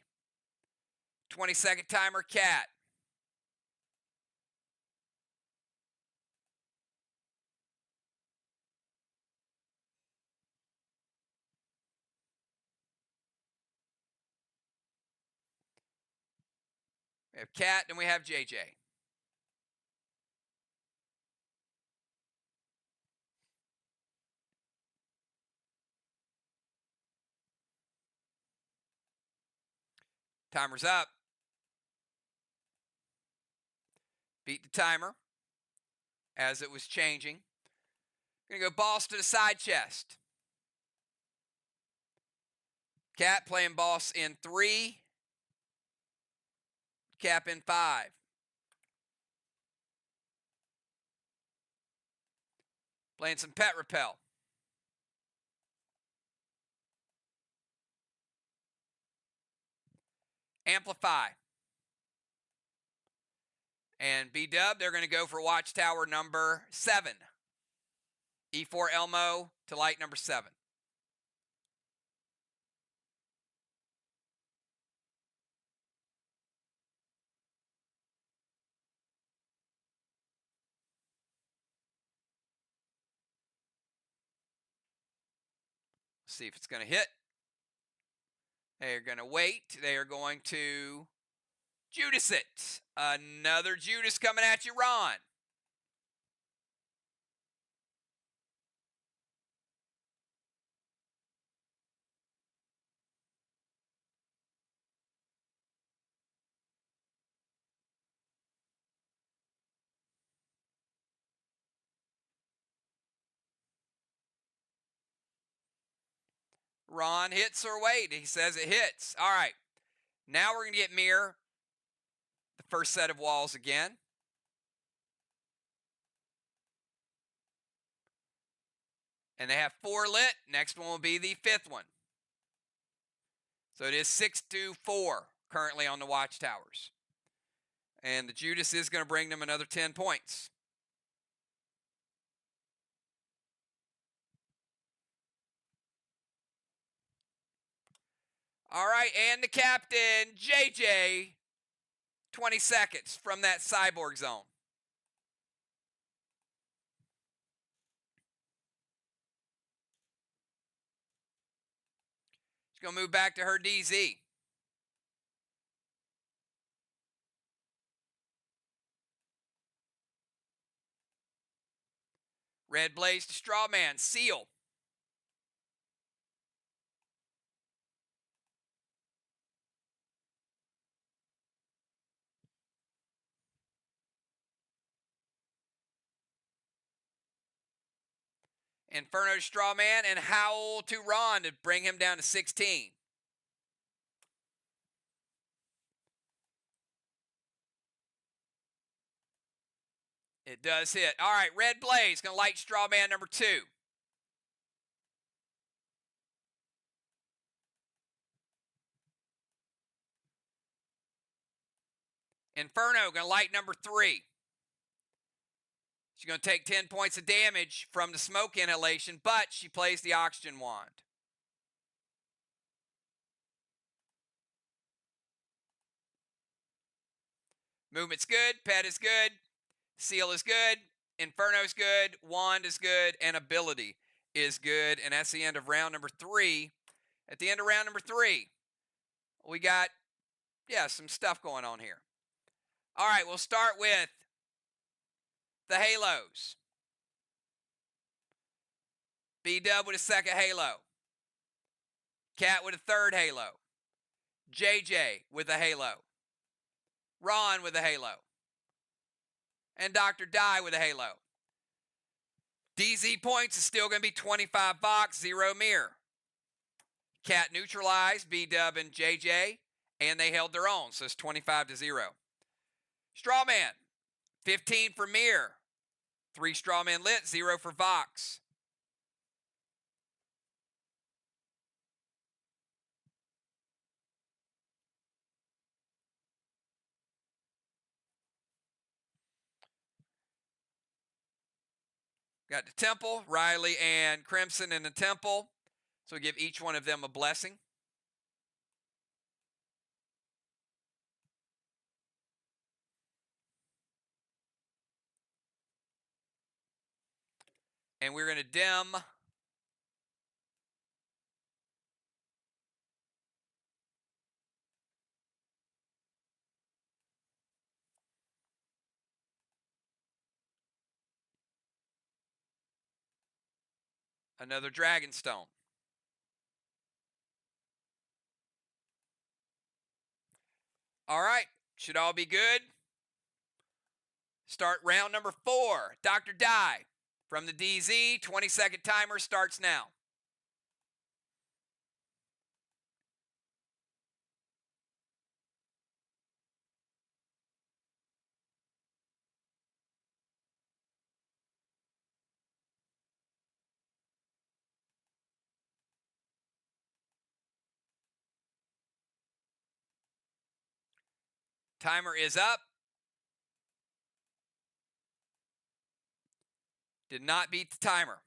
20-second timer, Cat. We have Cat, and we have JJ. Timer's up. Beat the timer as it was changing. Gonna go boss to the side chest. Cat playing boss in 3. Cap in 5. Playing some pet repel. Amplify. And B-Dub, they're going to go for watchtower number 7. E4 Elmo to light number 7. See if it's going to hit. They are going to wait. They are going to Judas it. Another Judas coming at you, Ron. Ron hits or wait. He says it hits. All right. Now we're going to get MIR. The first set of walls again. And they have 4 lit. Next one will be the 5th one. So it is 6-4 currently on the watchtowers. And the Judas is going to bring them another 10 points. All right, and the captain, JJ, 20 seconds from that cyborg zone. She's going to move back to her DZ. Red Blaze to Strawman, Seal. Inferno to Strawman, and Howl to Ron to bring him down to 16. It does hit. All right, Red Blaze going to light Strawman number 2. Inferno going to light number 3. She's going to take 10 points of damage from the smoke inhalation, but she plays the oxygen wand. Movement's good. Pet is good. Seal is good. Inferno's good. Wand is good. And ability is good. And that's the end of round number 3. At the end of round number 3, we got, some stuff going on here. All right, we'll start with the halos. B-Dub with a second halo. Cat with a third halo. JJ with a halo. Ron with a halo. And Dr. Die with a halo. DZ points is still going to be 25 VOX, 0 MIR. Cat neutralized B-Dub and JJ, and they held their own, so it's 25-0. Strawman, 15 for MIR. 3 Strawman lit, 0 for VOX. Got the temple, Riley and Crimson in the temple. So we give each one of them a blessing. And we're going to dim Another Dragonstone. All right, should all be good. Start round number 4. Dr. Die from the DZ. 20-second timer starts now. Timer is up. Did not beat the timer.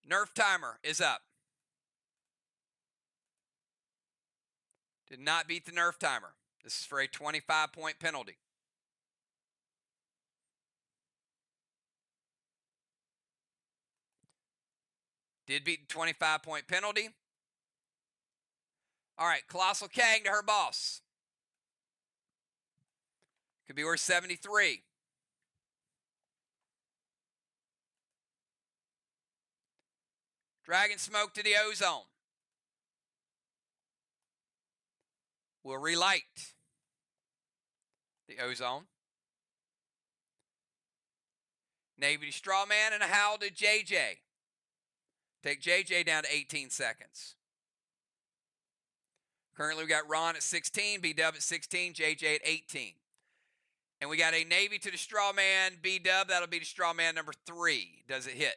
Nerf timer is up. Did not beat the Nerf timer. This is for a 25-point penalty. Did beat the 25-point penalty. All right, Colossal Kang to her boss. Could be worth 73. Dragon Smoke to the Ozone. Will relight the Ozone. Navy to Strawman and a Howl to JJ. Take JJ down to 18 seconds. Currently, we got Ron at 16, B-Dub at 16, JJ at 18. And we got a Navy to the Strawman, B-Dub. That'll be the Strawman number 3. Does it hit?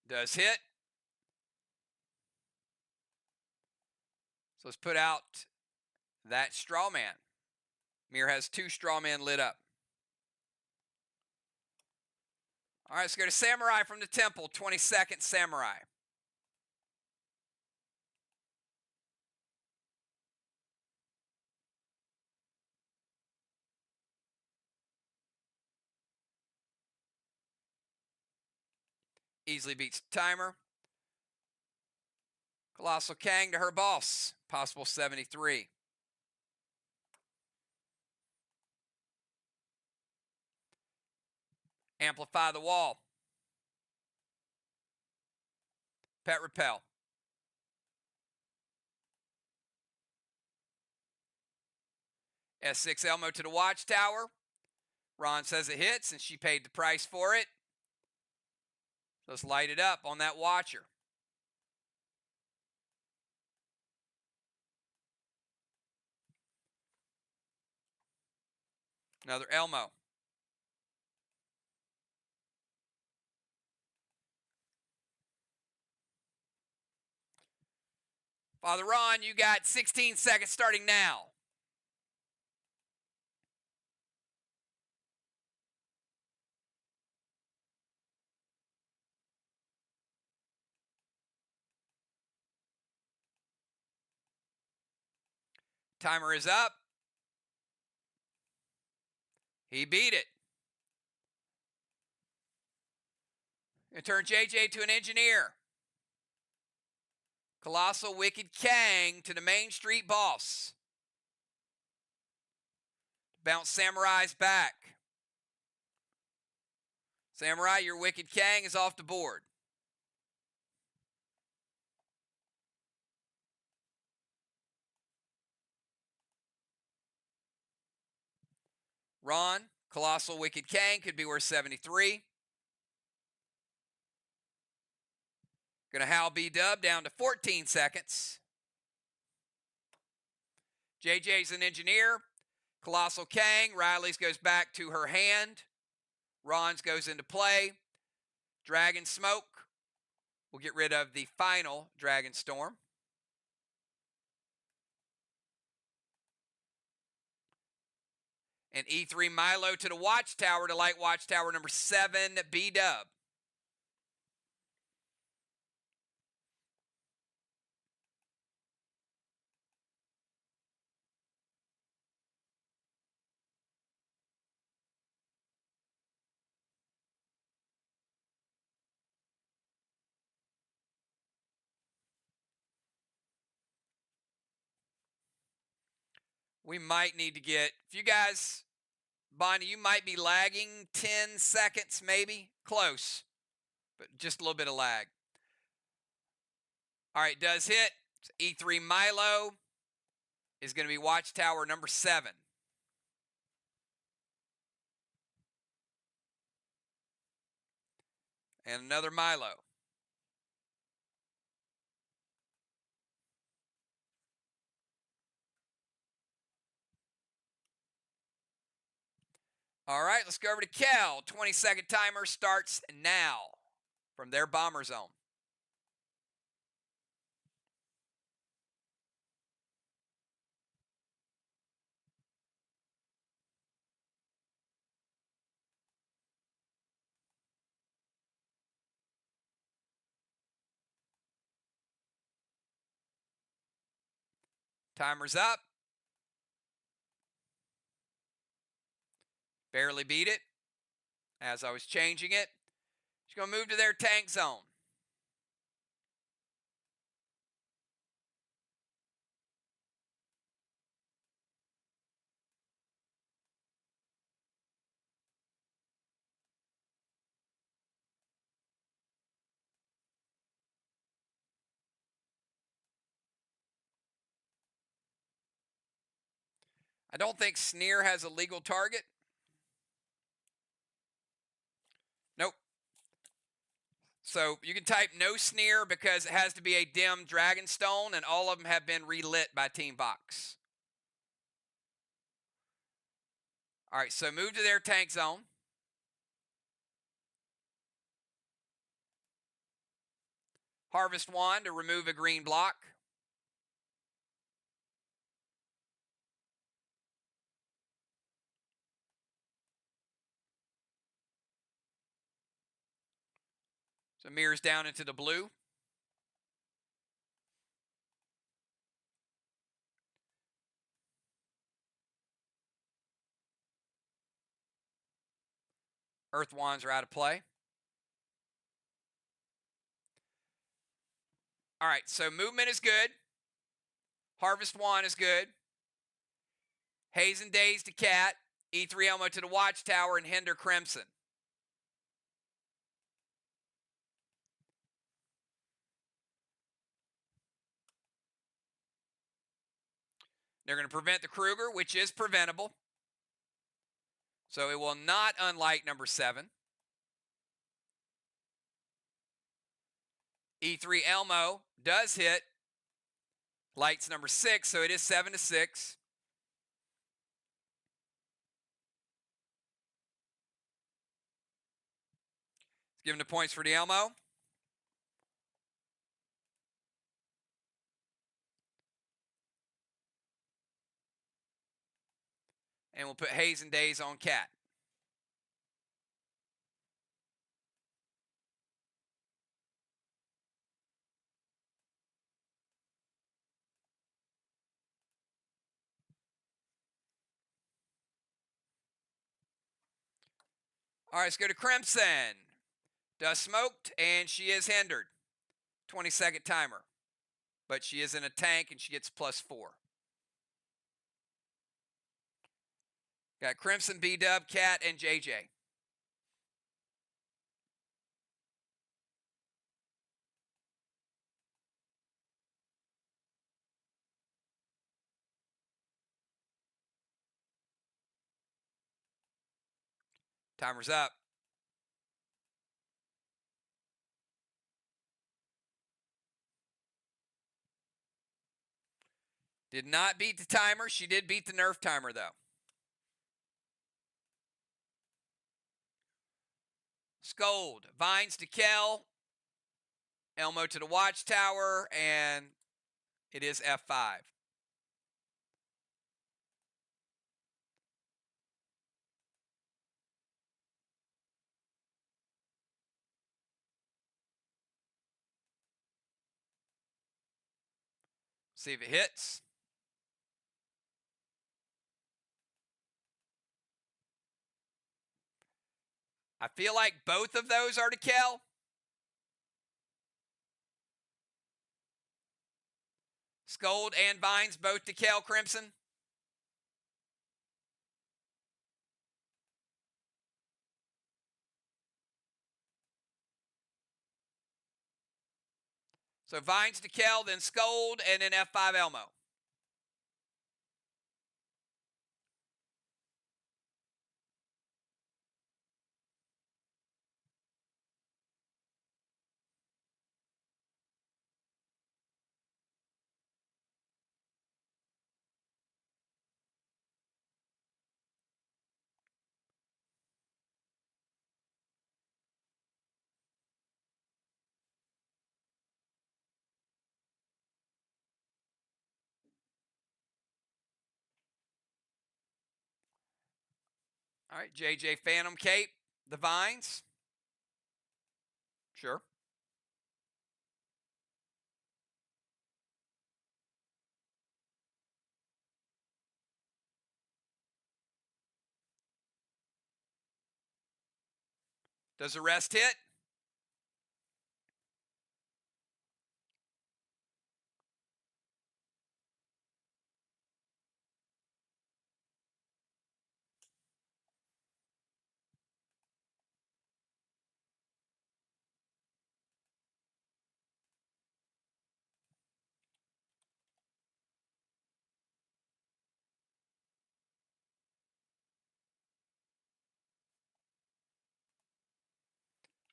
Does hit. So let's put out that Strawman. MIR has 2 Strawman lit up. All right, let's go to Samurai from the Temple. 22nd Samurai. Easily beats the timer. Colossal Kang to her boss. Possible 73. Amplify the wall. Pet repel. S6 Elmo to the Watchtower. Ron says it hits, and she paid the price for it. So let's light it up on that Watcher. Another Elmo. Father Ron, you got 16 seconds starting now. Timer is up. He beat it. Gonna turn JJ to an engineer. Colossal Wicked Kang to the Main Street boss. Bounce Samurai's back. Samurai, your Wicked Kang is off the board. Ron, Colossal Wicked Kang could be worth 73. Gonna Howl B-Dub down to 14 seconds. JJ's an engineer. Colossal Kang. Riley's goes back to her hand. Ron's goes into play. Dragon Smoke. We'll get rid of the final Dragon Storm. And E3 Milo to the Watchtower to light Watchtower number 7, B-Dub. We might need to get, if you guys, Bonnie, you might be lagging 10 seconds maybe. Close, but just a little bit of lag. All right, does hit. E3 Milo is going to be Watchtower number 7. And another Milo. All right, let's go over to Kel. 20-second timer starts now from their bomber zone. Timer's up. Barely beat it as I was changing it. She's going to move to their tank zone. I don't think Sneer has a legal target. Nope. So you can type no Sneer because it has to be a dim Dragonstone, and all of them have been relit by Team VOX. All right, so move to their tank zone. Harvest Wand to remove a green block. So mirrors down into the blue. Earth Wands are out of play. All right, so movement is good. Harvest Wand is good. Haze and Daze to Cat. E3 Elmo to the Watchtower and Hinder Crimson. They're going to prevent the Kruger, which is preventable. So it will not unlight number 7. E3 Elmo does hit. Lights number 6, so it is 7-6. Let's give him the points for the Elmo. And we'll put Haze and Daze on Cat. All right, let's go to Crimson. Dust smoked, and she is hindered. 20-second timer. But she is in a tank, and she gets +4. Got Crimson, B-Dub, Cat, and JJ. Timer's up. Did not beat the timer. She did beat the nerf timer, though. Scold. Vines to Kel. Elmo to the Watchtower. And it is F5. See if it hits. I feel like both of those are to Kel. Scold and Vines both to Kel Crimson. So Vines to Kel, then Scold, and then F5 Elmo. All right, JJ Phantom Cape, the Vines. Sure. Does the rest hit?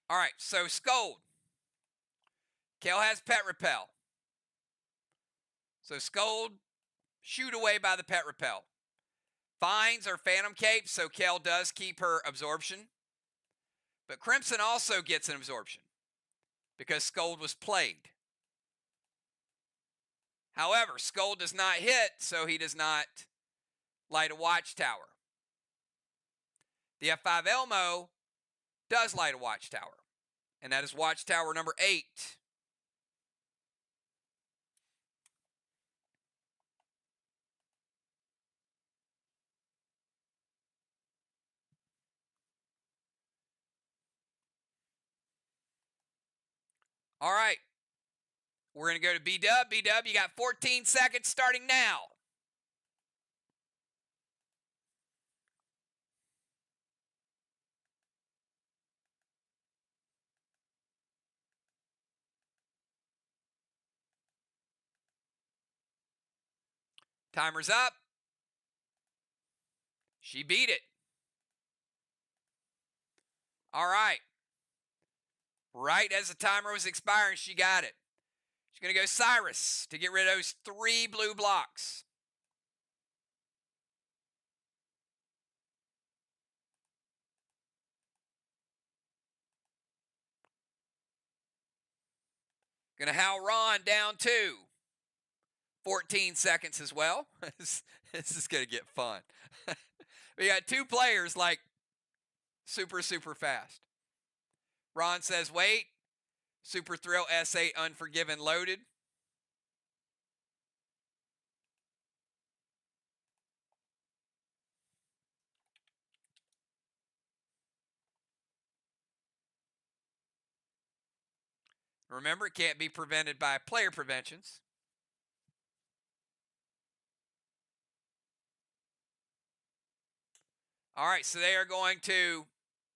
All right, so Scold. Kel has Pet Repel. So Scold, shoot away by the Pet Repel. Vines are Phantom Cape, so Kel does keep her absorption. But Crimson also gets an absorption because Scold was played. However, Scold does not hit, so he does not light a Watchtower. The F5 Elmo does light a Watchtower, and that is Watchtower number 8. All right. We're going to go to B-Dub. B-Dub, you got 14 seconds starting now. Timer's up. She beat it. All right. Right as the timer was expiring, she got it. She's going to go Cyrus to get rid of those 3 blue blocks. Going to Hal Ron down 2. 14 seconds as well. This is going to get fun. We got 2 players like super fast. Ron says, wait. Super Thrill S8 Unforgiven loaded. Remember, it can't be prevented by player preventions. All right, so they are going to,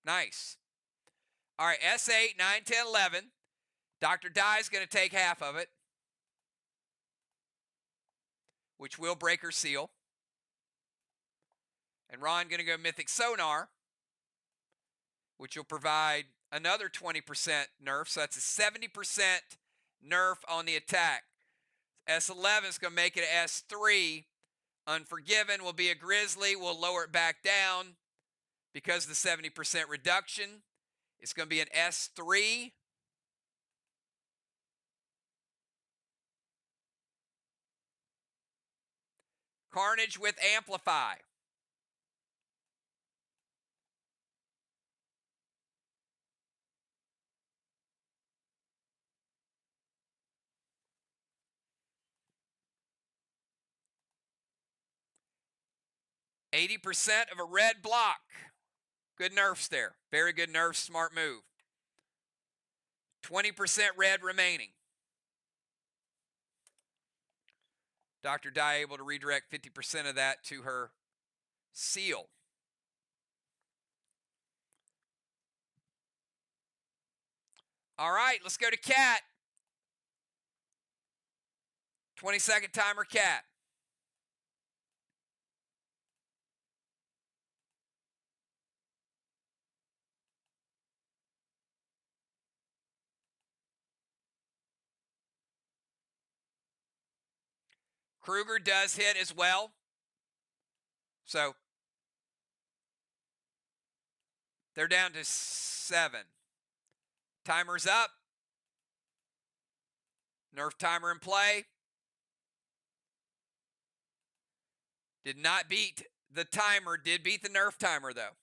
nice. All right, S8, 9, 10, 11. Dr. Die is going to take half of it, which will break her seal. And Ron going to go Mythic Sonar, which will provide another 20% nerf. So that's a 70% nerf on the attack. S11 is going to make it a S3. Unforgiven will be a Grizzly. We'll lower it back down because of the 70% reduction. It's going to be an S3. Carnage with Amplify. %, of a red block. Good nerfs there. Very good nerfs. Smart move. 20% red remaining. Dr. Dye able to redirect 50% of that to her seal. All right, let's go to Cat. 20-second timer, Cat. Kruger does hit as well. So they're down to 7. Timer's up. Nerf timer in play. Did not beat the timer. Did beat the nerf timer, though.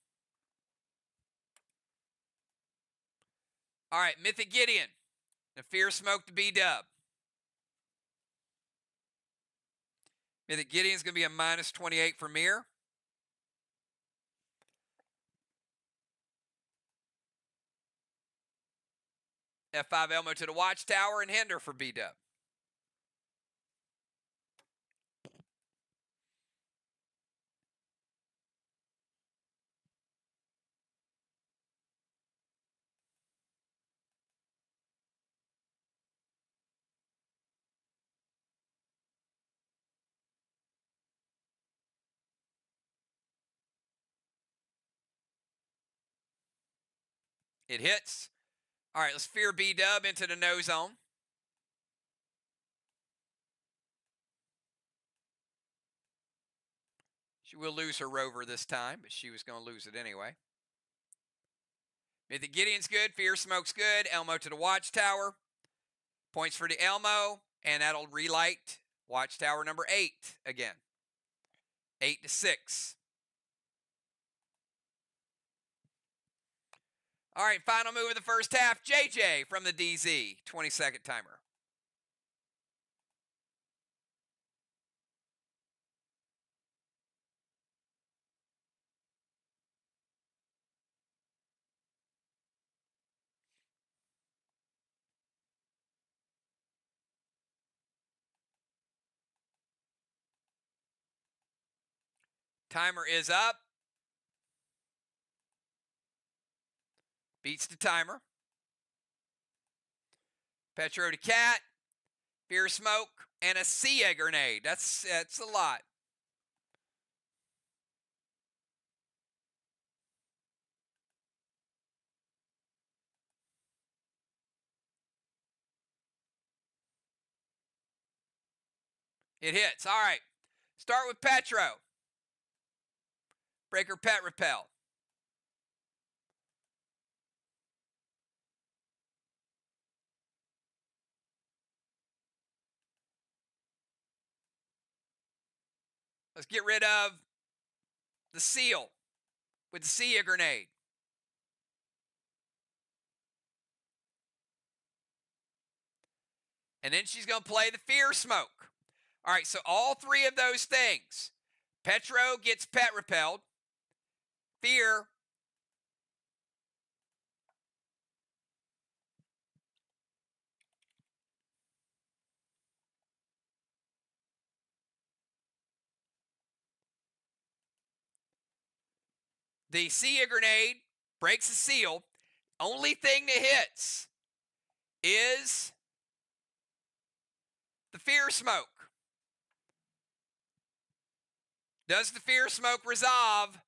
All right, Mythic Gideon. The Fear Smoke to B-Dub. Mythic Gideon's going to be a -28 for MIR. F5 Elmo to the Watchtower and Hinder for B-Dub. It hits. All right, let's Fear B-Dub into the no zone. She will lose her rover this time, but she was going to lose it anyway. Mythic Gideon's good. Fear Smoke's good. Elmo to the Watchtower. Points for the Elmo, and that'll relight Watchtower number 8 again. 8-6. All right, final move of the first half. JJ from the DZ. 20-second timer. Timer is up. Beats the timer. Petro to Cat. Fear Smoke. And a Sia grenade. That's a lot. It hits. All right. Start with Petro. Breaker Pet Repel. Let's get rid of the seal with the Sia grenade. And then she's going to play the Fear Smoke. All right, so all 3 of those things. Petro gets Pet Repelled. Fear. The Sia grenade breaks the seal. Only thing that hits is the Fear Smoke. Does the Fear Smoke resolve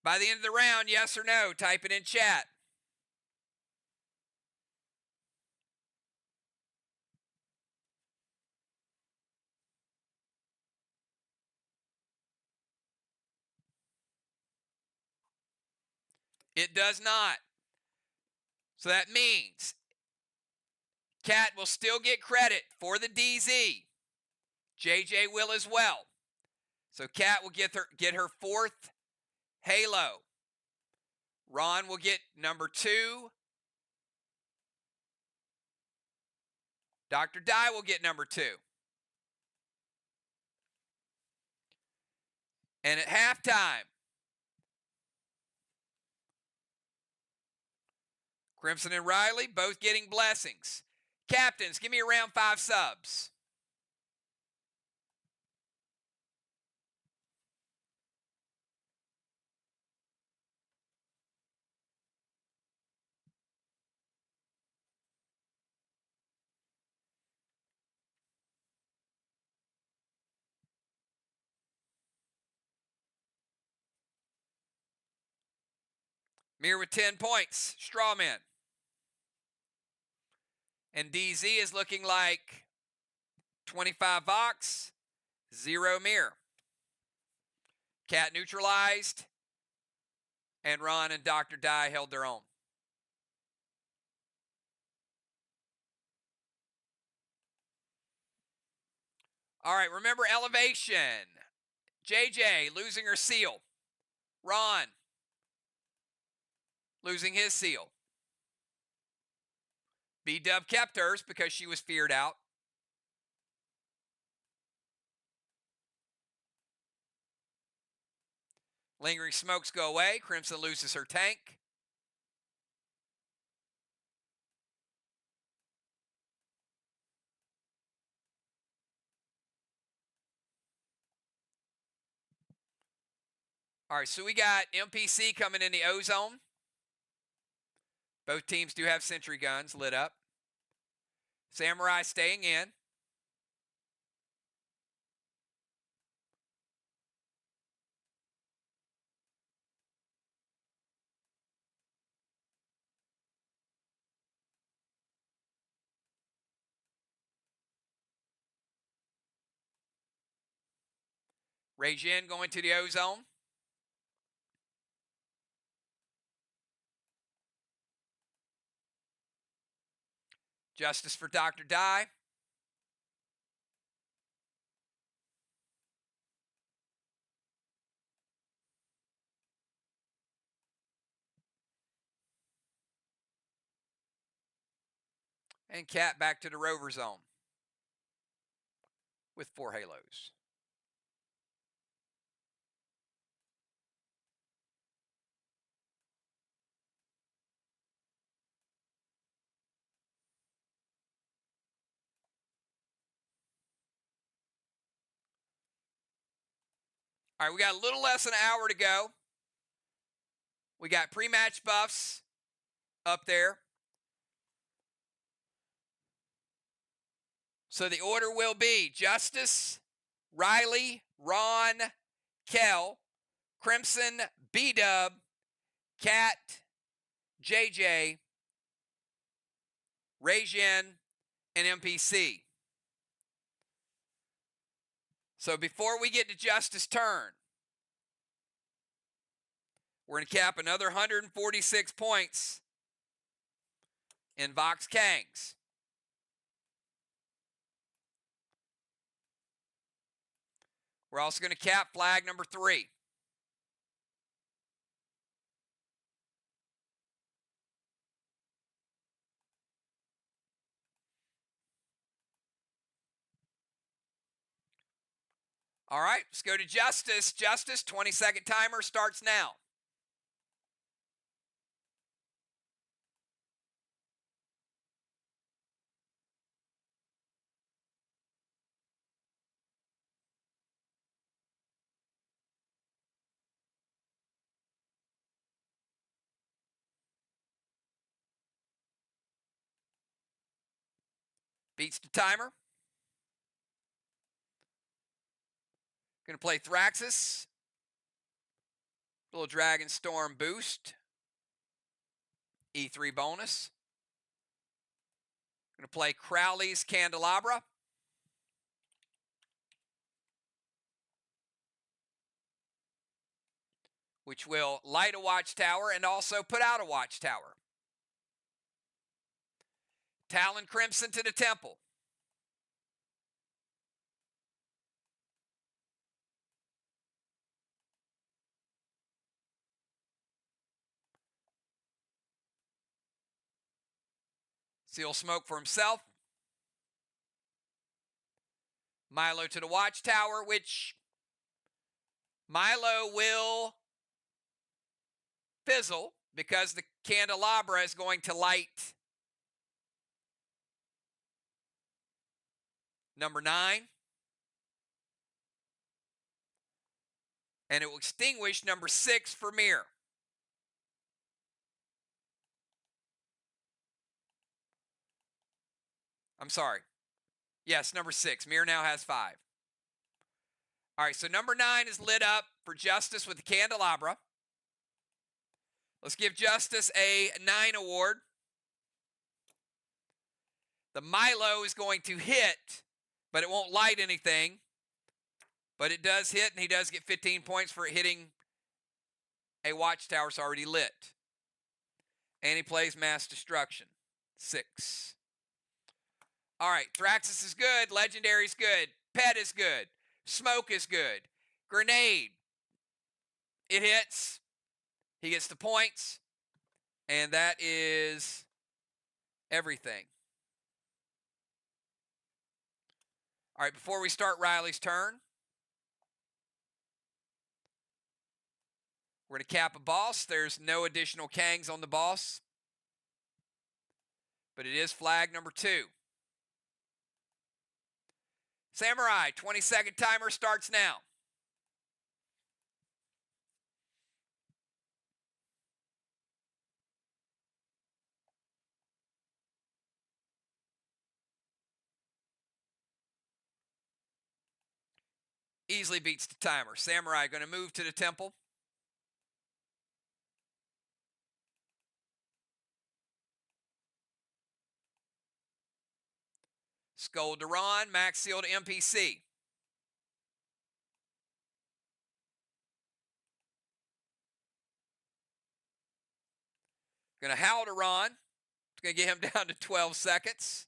by the end of the round? Yes or no? Type it in chat. It does not. So that means Cat will still get credit for the DZ. JJ will as well. So Cat will get her 4th Halo. Ron will get number 2. Dr. Dye will get number 2. And at halftime, Crimson and Riley both getting blessings. Captains, give me around 5 subs. MIR with 10 points. Strawman. And DZ is looking like 25 VOX, 0 MIR. Cat neutralized. And Ron and Dr. Dye held their own. All right, remember elevation. JJ losing her seal. Ron losing his seal. B-Dub kept hers because she was feared out. Lingering smokes go away. Crimson loses her tank. All right, so we got MPC coming in the O-Zone. Both teams do have sentry guns lit up. Samurai staying in. Rei-Jin going to the O-Zone. Justice for Dr. Dye. And Cat back to the Rover Zone with 4 Halos. All right, we got a little less than an hour to go. We got pre-match buffs up there. So the order will be Justice, Riley, Ron, Kel, Crimson, B-Dub, Cat, JJ, Rei-Jin, and MPC. So before we get to Justice turn, we're going to cap another 146 points in VOX Kangs. We're also going to cap flag number 3. All right, let's go to Justice. Justice, 20-second timer starts now. Beats the timer. Going to play Thraxus. Little Dragon Storm boost. E3 bonus. Going to play Crowley's Candelabra. which will light a watchtower and also put out a watchtower. Talon Crimson to the temple. Seal Smoke for himself. Milo to the watchtower, which Milo will fizzle because the candelabra is going to light number 9. And it will extinguish number 6 for MIR. I'm sorry. Yes, number 6. MIR now has 5. All right, so number 9 is lit up for Justice with the candelabra. Let's give Justice a 9 award. The Milo is going to hit, but it won't light anything. But it does hit, and he does get 15 points for it hitting a watchtower that's already lit. And he plays Mass Destruction. 6. All right, Thraxus is good. Legendary is good. Pet is good. Smoke is good. Grenade. It hits. He gets the points. And that is everything. All right, before we start Riley's turn, we're going to cap a boss. There's no additional Kangs on the boss, but it is flag number 2. Samurai, 20-second timer starts now. Easily beats the timer. Samurai going to move to the temple. Skull Duran, max seal to MPC. Going to Howl Duran. It's going to get him down to 12 seconds.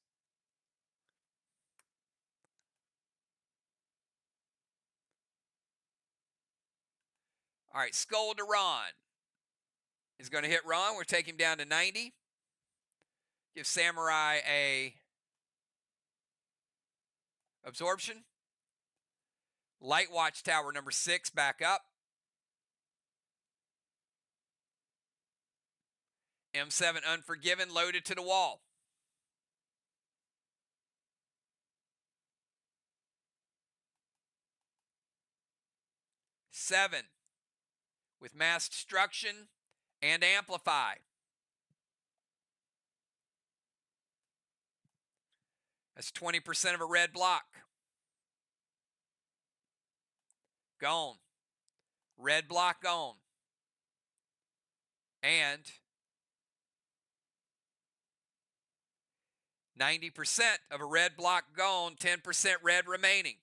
All right, Skull Duran is going to hit Ron. We'll take him down to 90. Give Samurai a absorption. Light Watchtower number 6 back up. M7 Unforgiven loaded to the wall. Seven with Mass Destruction and Amplify. That's 20% of a red block. Gone. Red block gone. And 90% of a red block gone, 10% red remaining.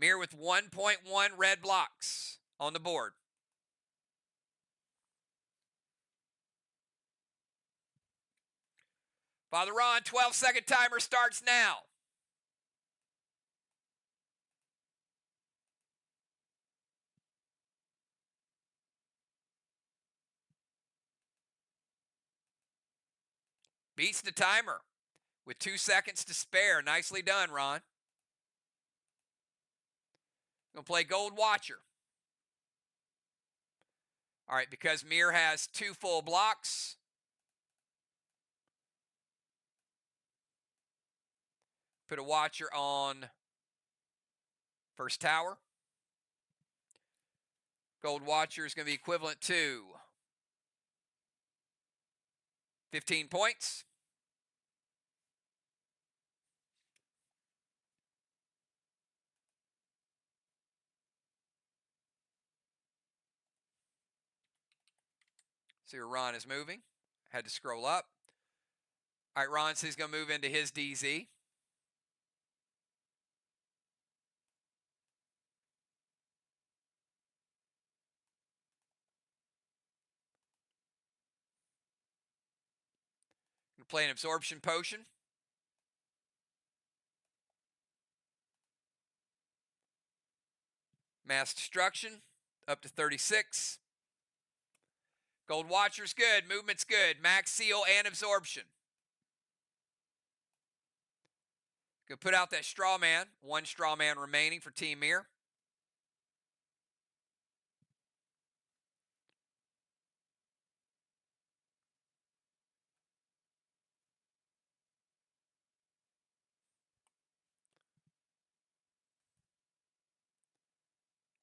MIR with 1.1 red blocks on the board. Father Ron, 12-second timer starts now. Beats the timer with 2 seconds to spare. Nicely done, Ron. Gonna play Gold Watcher. All right, because MIR has 2 full blocks. Put a Watcher on first tower. Gold Watcher is going to be equivalent to 15 points. See where Ron is moving. Had to scroll up. All right, Ron says he's going to move into his DZ. Gonna play an absorption potion. Mass destruction up to 36. Gold Watcher's good. Movement's good. Max seal and absorption. Gonna put out that straw man. One straw man remaining for Team MIR.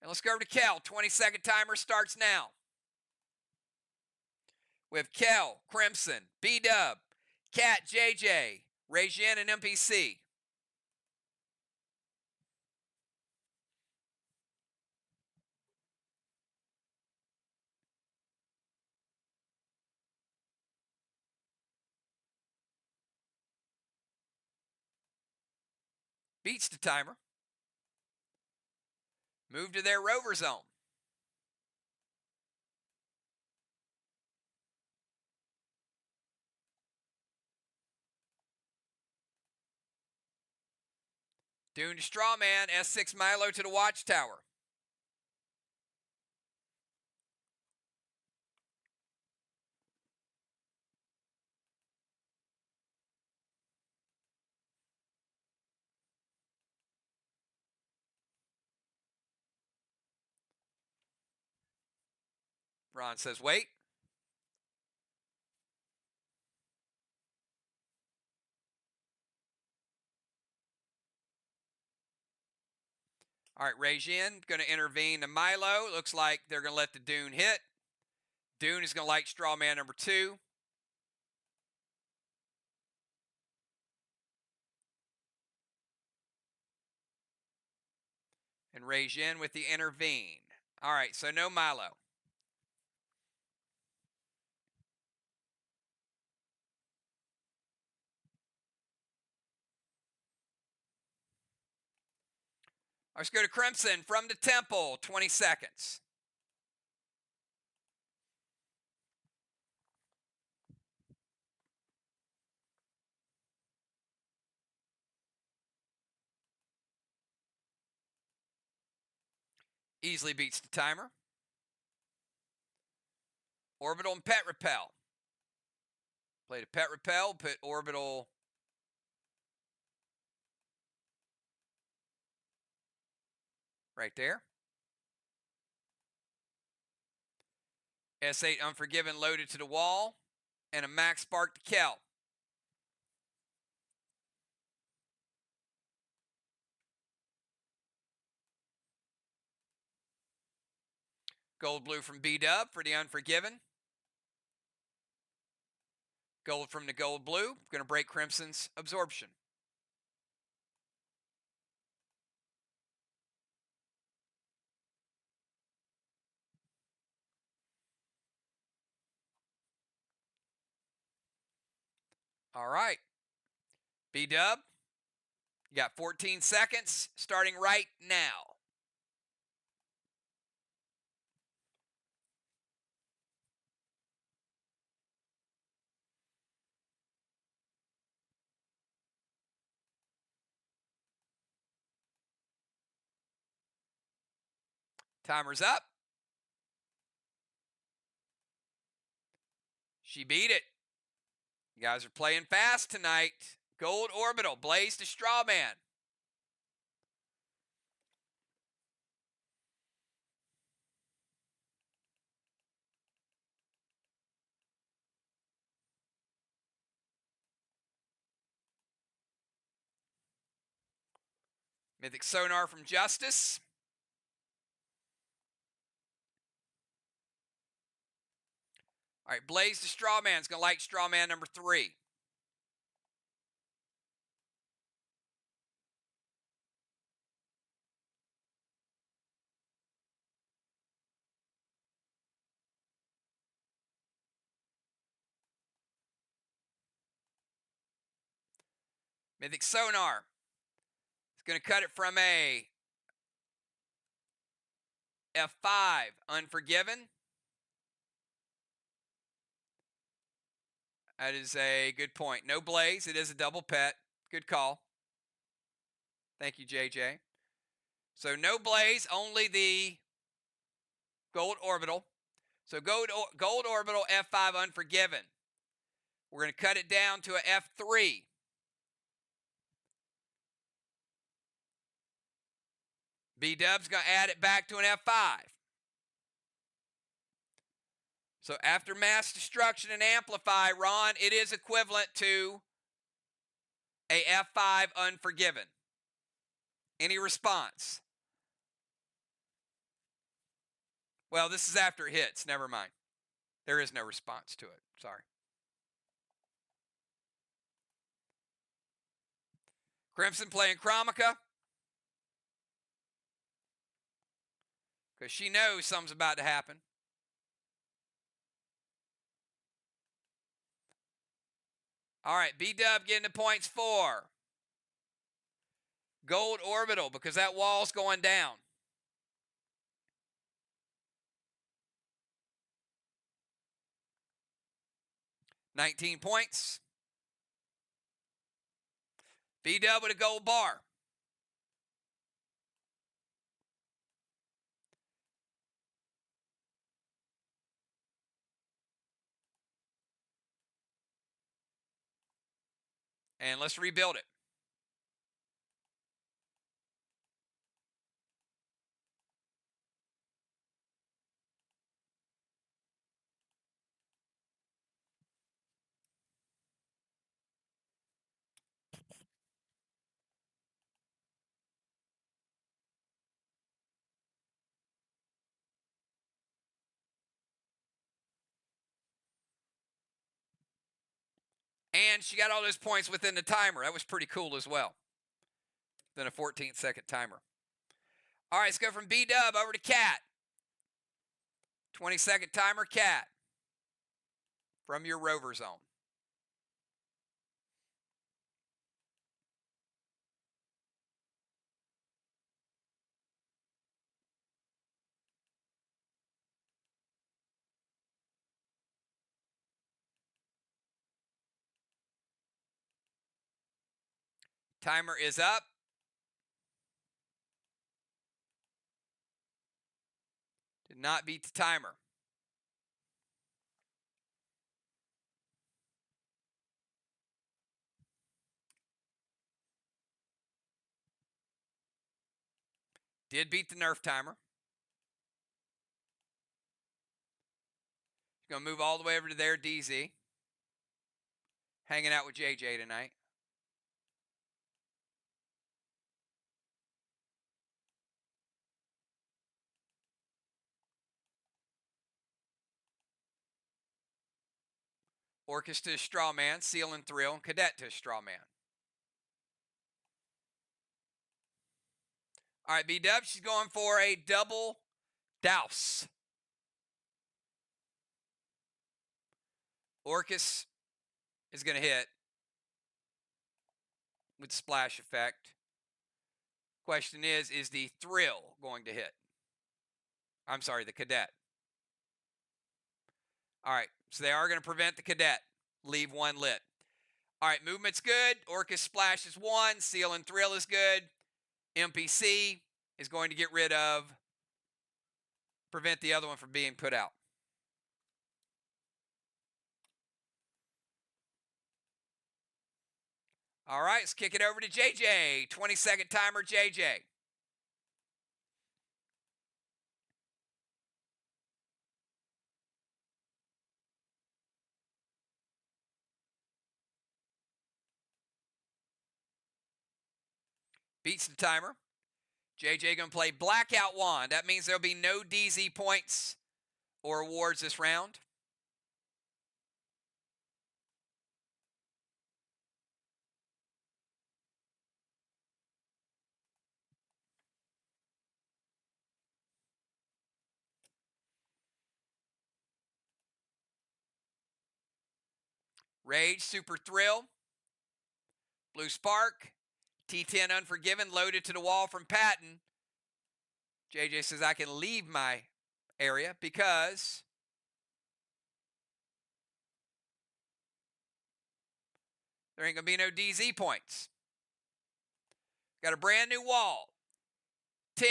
And let's go over to Kel. 20-second timer starts now. We have Kel, Crimson, B-Dub, Cat, JJ, Regine, and MPC. Beats the timer. Move to their rover zone. Dune to Strawman, S6 Milo to the Watchtower. Ron says, wait. All right, Regine going to intervene to Milo. Looks like they're going to let the Dune hit. Dune is going to light Strawman number 2. And Regine with the intervene. All right, so no Milo. Let's go to Crimson from the Temple, 20 seconds. Easily beats the timer. Orbital and Pet Repel. Play the Pet Repel, put Orbital right there. S8 Unforgiven loaded to the wall. And a Max Spark to Kel. Gold blue from B-Dub for the Unforgiven. Gold from the gold blue. Going to break Crimson's absorption. All right. B-Dub, you got 14 seconds starting right now. Timer's up. She beat it. You guys are playing fast tonight. Gold Orbital, Blaze to Strawman. Mythic Sonar from Justice. All right, Blaze to Strawman's going to light Strawman number 3. Mythic Sonar is going to cut it from a F5 Unforgiven. That is a good point. No blaze. It is a double pet. Good call. Thank you, JJ. So no blaze, only the gold orbital. So gold orbital F5 Unforgiven. We're going to cut it down to a F3. B-Dub's going to add it back to an F5. So after mass destruction and amplify, Ron, it is equivalent to a F5 Unforgiven. Any response? Well, this is after it hits. Never mind. There is no response to it. Sorry. Crimson playing Chromica. Because she knows something's about to happen. All right, B-Dub getting the points for gold orbital because that wall's going down. $19 points. B-Dub with a gold bar. And let's rebuild it. And she got all those points within the timer. That was pretty cool as well. Then a 14-second timer. All right, let's go from B-Dub over to Cat. 20-second timer, Cat. From your rover zone. Timer is up. Did not beat the timer. Did beat the nerf timer. Going to move all the way over to their DZ. Hanging out with JJ tonight. Orcus to Straw Man, Seal and Thrill, and Cadet to Straw Man. All right, B-Dub, she's going for a double douse. Orcus is going to hit with splash effect. Question is the Thrill going to hit? I'm sorry, the Cadet. All right, so they are going to prevent the Cadet. Leave one lit. All right, movement's good. Orcus splash is 1. Seal and Thrill is good. MPC is going to get rid of, prevent the other one from being put out. All right, let's kick it over to JJ. 20-second timer, JJ. Beats the timer. JJ going to play Blackout Wand. That means there'll be no DZ points or awards this round. Rage, Super Thrill. Blue Spark. T10 Unforgiven loaded to the wall from Patton. JJ says I can leave my area because There ain't going to be no DZ points. Got a brand new wall. 10,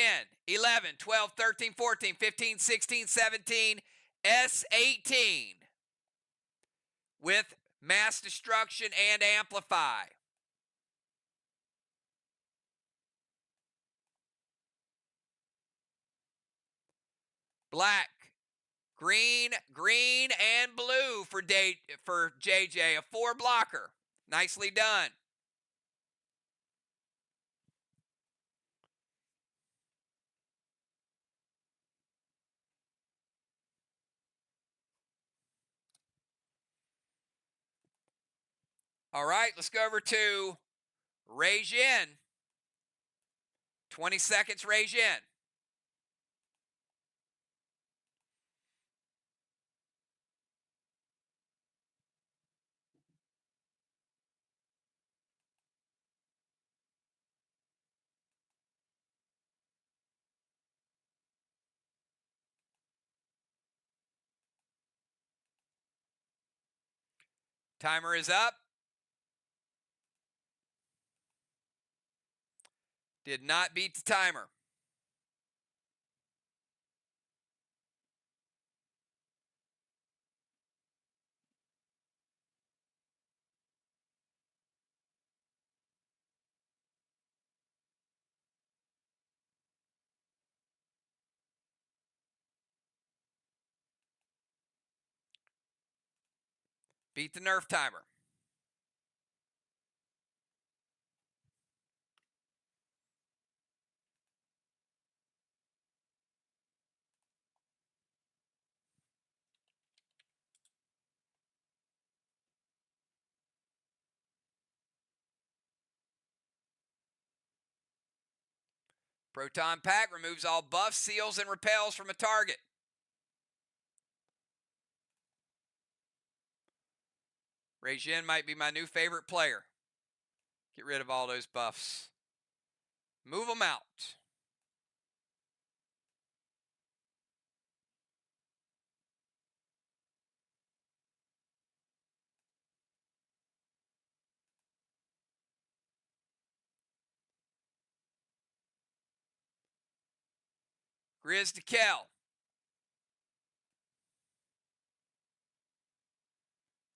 11, 12, 13, 14, 15, 16, 17, S18 with mass destruction and amplify. Black, green, green, and blue for JJ, a 4 blocker. Nicely done. All right, let's go over to Rejin. 20 seconds, Rejin. Timer is up. Did not beat the timer. Beat the nerf timer. Proton Pack removes all buffs, seals, and repels from a target. Rejin might be my new favorite player. Get rid of all those buffs. Move them out. Grizz to Kel.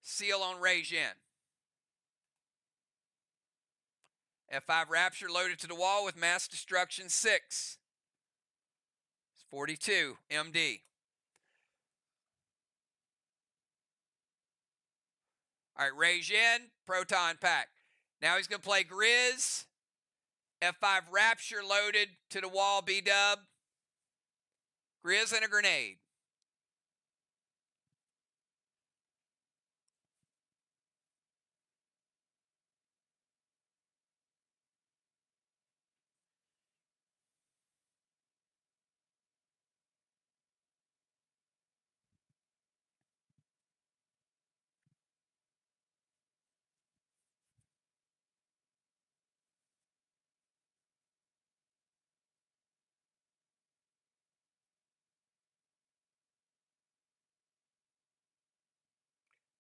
Seal on Rejin. F5 Rapture loaded to the wall with mass destruction 6. It's 42 MD. All right, Rejin, Proton Pack. Now he's going to play Grizz. F5 Rapture loaded to the wall, B-dub. Grizz and a grenade.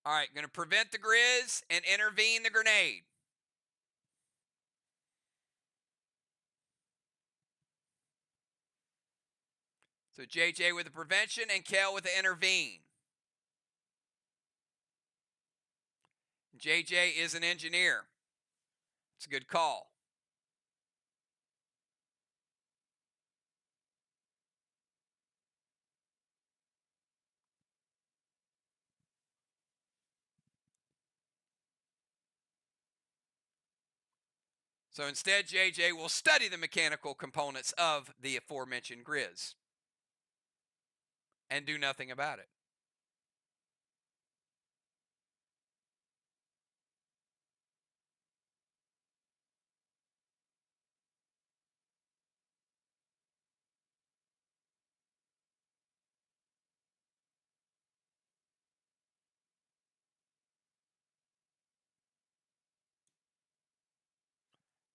All right, going to prevent the Grizz and intervene the grenade. So JJ with the prevention and Kel with the intervene. JJ is an engineer. It's a good call. So instead, JJ will study the mechanical components of the aforementioned Grizz and do nothing about it.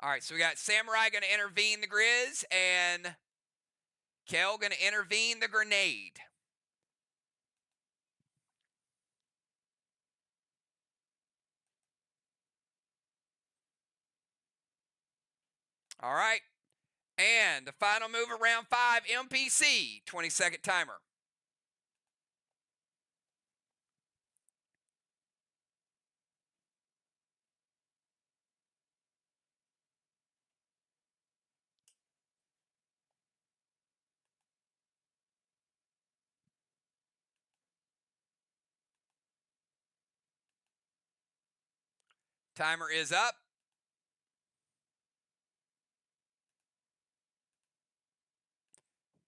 All right, so we got Samurai going to intervene the Grizz and Kel going to intervene the grenade. All right. And the final move of round 5, MPC, 20-second timer. Timer is up.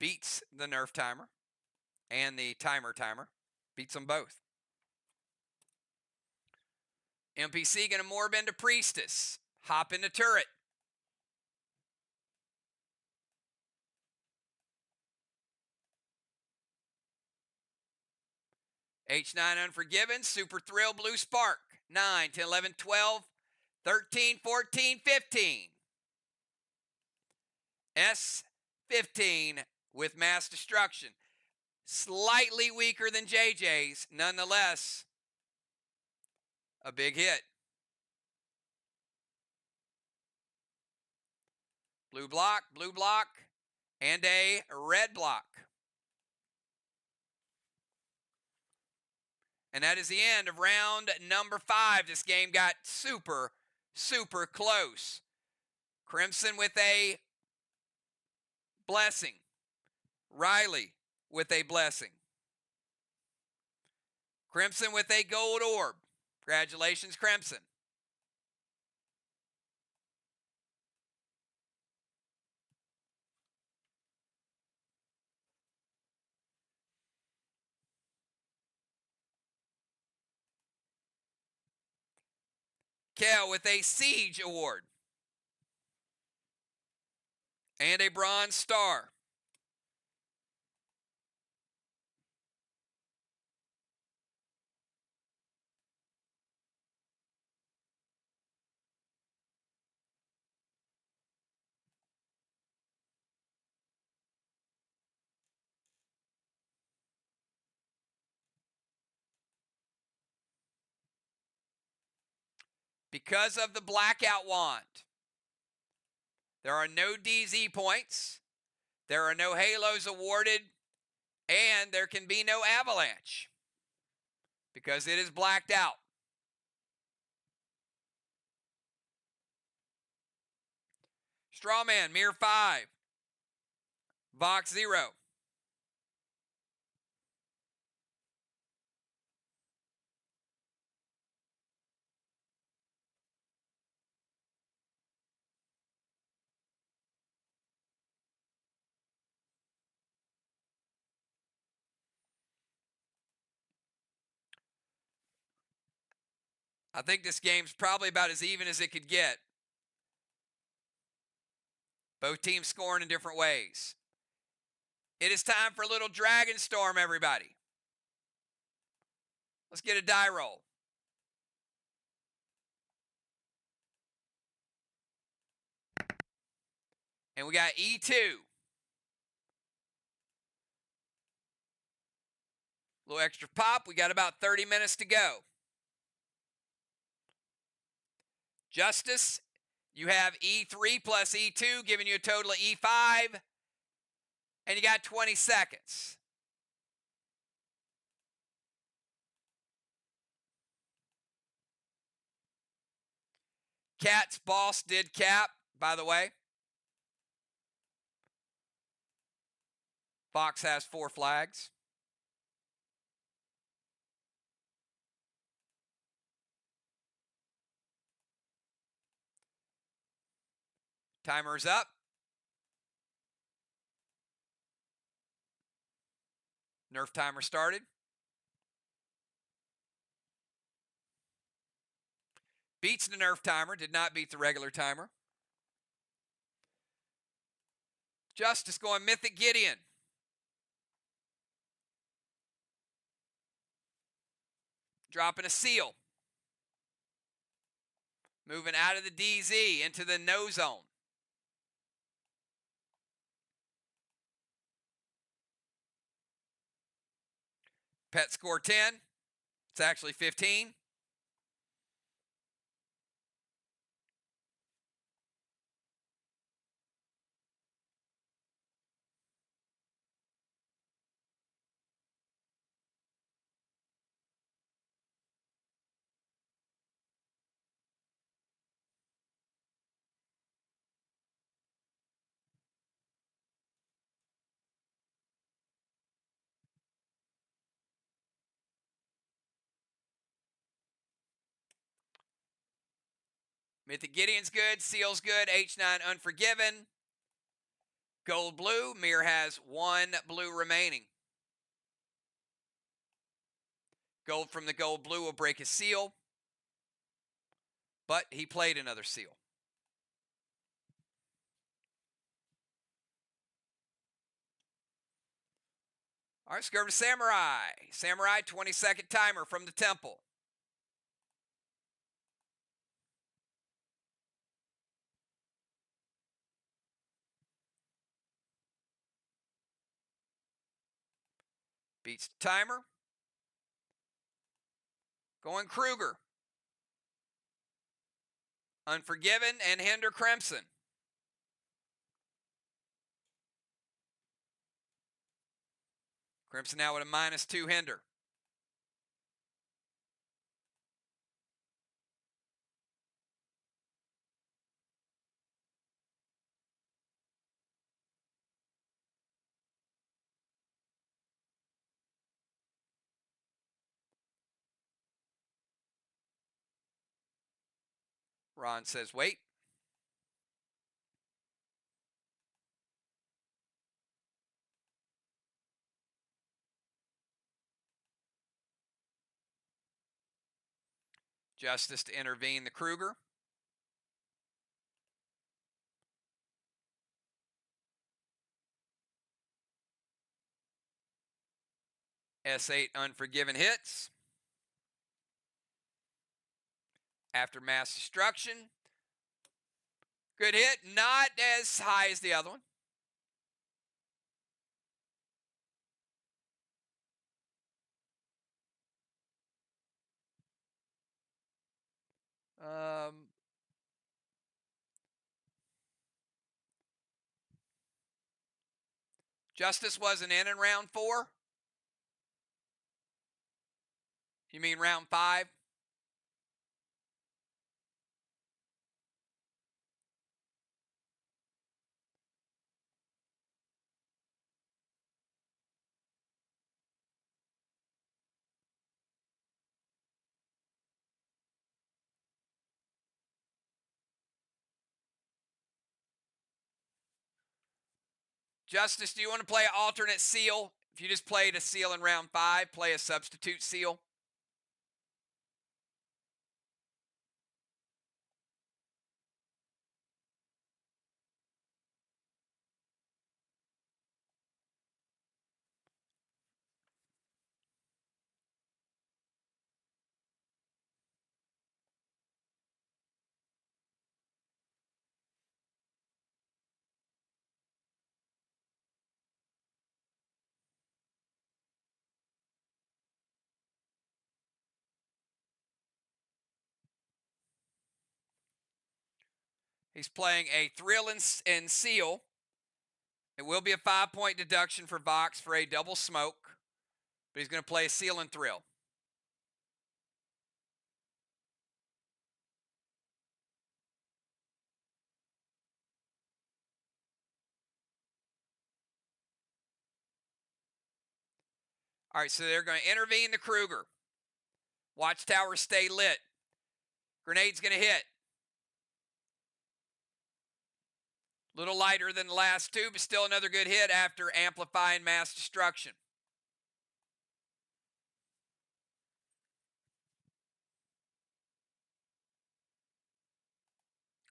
Beats the nerf timer and the timer. Beats them both. MPC going to morb into Priestess. Hop into Turret. H9 Unforgiven. Super Thrill Blue Spark. 9, 10, 11, 12, 13, 14, 15. S15 with Mass Destruction. Slightly weaker than JJ's. Nonetheless, a big hit. Blue block, and a red block. And that is the end of round number 5. This game got super, super close. Crimson with a blessing. Riley with a blessing. Crimson with a gold orb. Congratulations, Crimson. Kel with a Siege Award. And a Bronze Star. Because of the Blackout Wand, there are no DZ points, there are no Halos awarded, and there can be no Avalanche because it is blacked out. Strawman, MIR 5, VOX 0. I think this game's probably about as even as it could get. Both teams scoring in different ways. It is time for a little Dragon Storm, everybody. Let's get a die roll. And we got E2. A little extra pop. We got about 30 minutes to go. Justice, you have E3 plus E2, giving you a total of E5. And you got 20 seconds. Cat's boss did cap, by the way. Fox has 4 flags. Timer's up. Nerf timer started. Beats the nerf timer, did not beat the regular timer. Justice going Mythic Gideon. Dropping a seal. Moving out of the DZ into the no zone. Pet score 10. It's actually 15. Mythic Gideon's good. Seal's good. H9 Unforgiven. Gold blue. MIR has 1 blue remaining. Gold from the gold blue will break his seal. But he played another seal. All right, let's go over to Samurai. Samurai, 20-second timer from the temple. Beats the timer. Going Kruger. Unforgiven and Hinder Crimson. Crimson now with a -2 Hinder. Ron says, wait. Justice to intervene the Kruger. S8 Unforgiven hits. After mass destruction. Good hit. Not as high as the other one. Justice wasn't in round 4? You mean round 5? Justice, do you want to play an alternate seal? If you just played a seal in round 5, play a substitute seal. He's playing a thrill and seal. It will be a 5-point deduction for VOX for a double smoke, but he's going to play a seal and thrill. All right, so they're going to intervene the Kruger. Watchtower stay lit. Grenade's going to hit. Little lighter than the last 2, but still another good hit after amplifying mass destruction.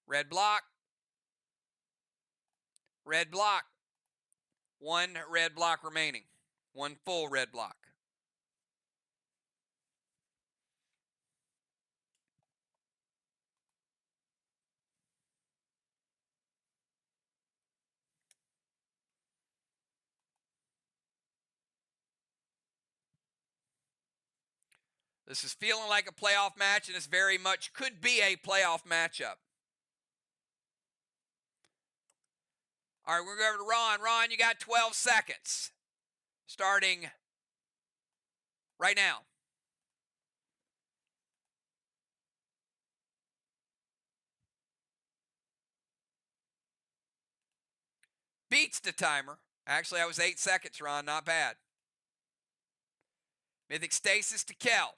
Red block. Red block. 1 red block remaining. 1 full red block. This is feeling like a playoff match, and this very much could be a playoff matchup. All right, we're going to go over to Ron. Ron, you got 12 seconds. Starting right now. Beats the timer. Actually, that was 8 seconds, Ron. Not bad. Mythic Stasis to Kel.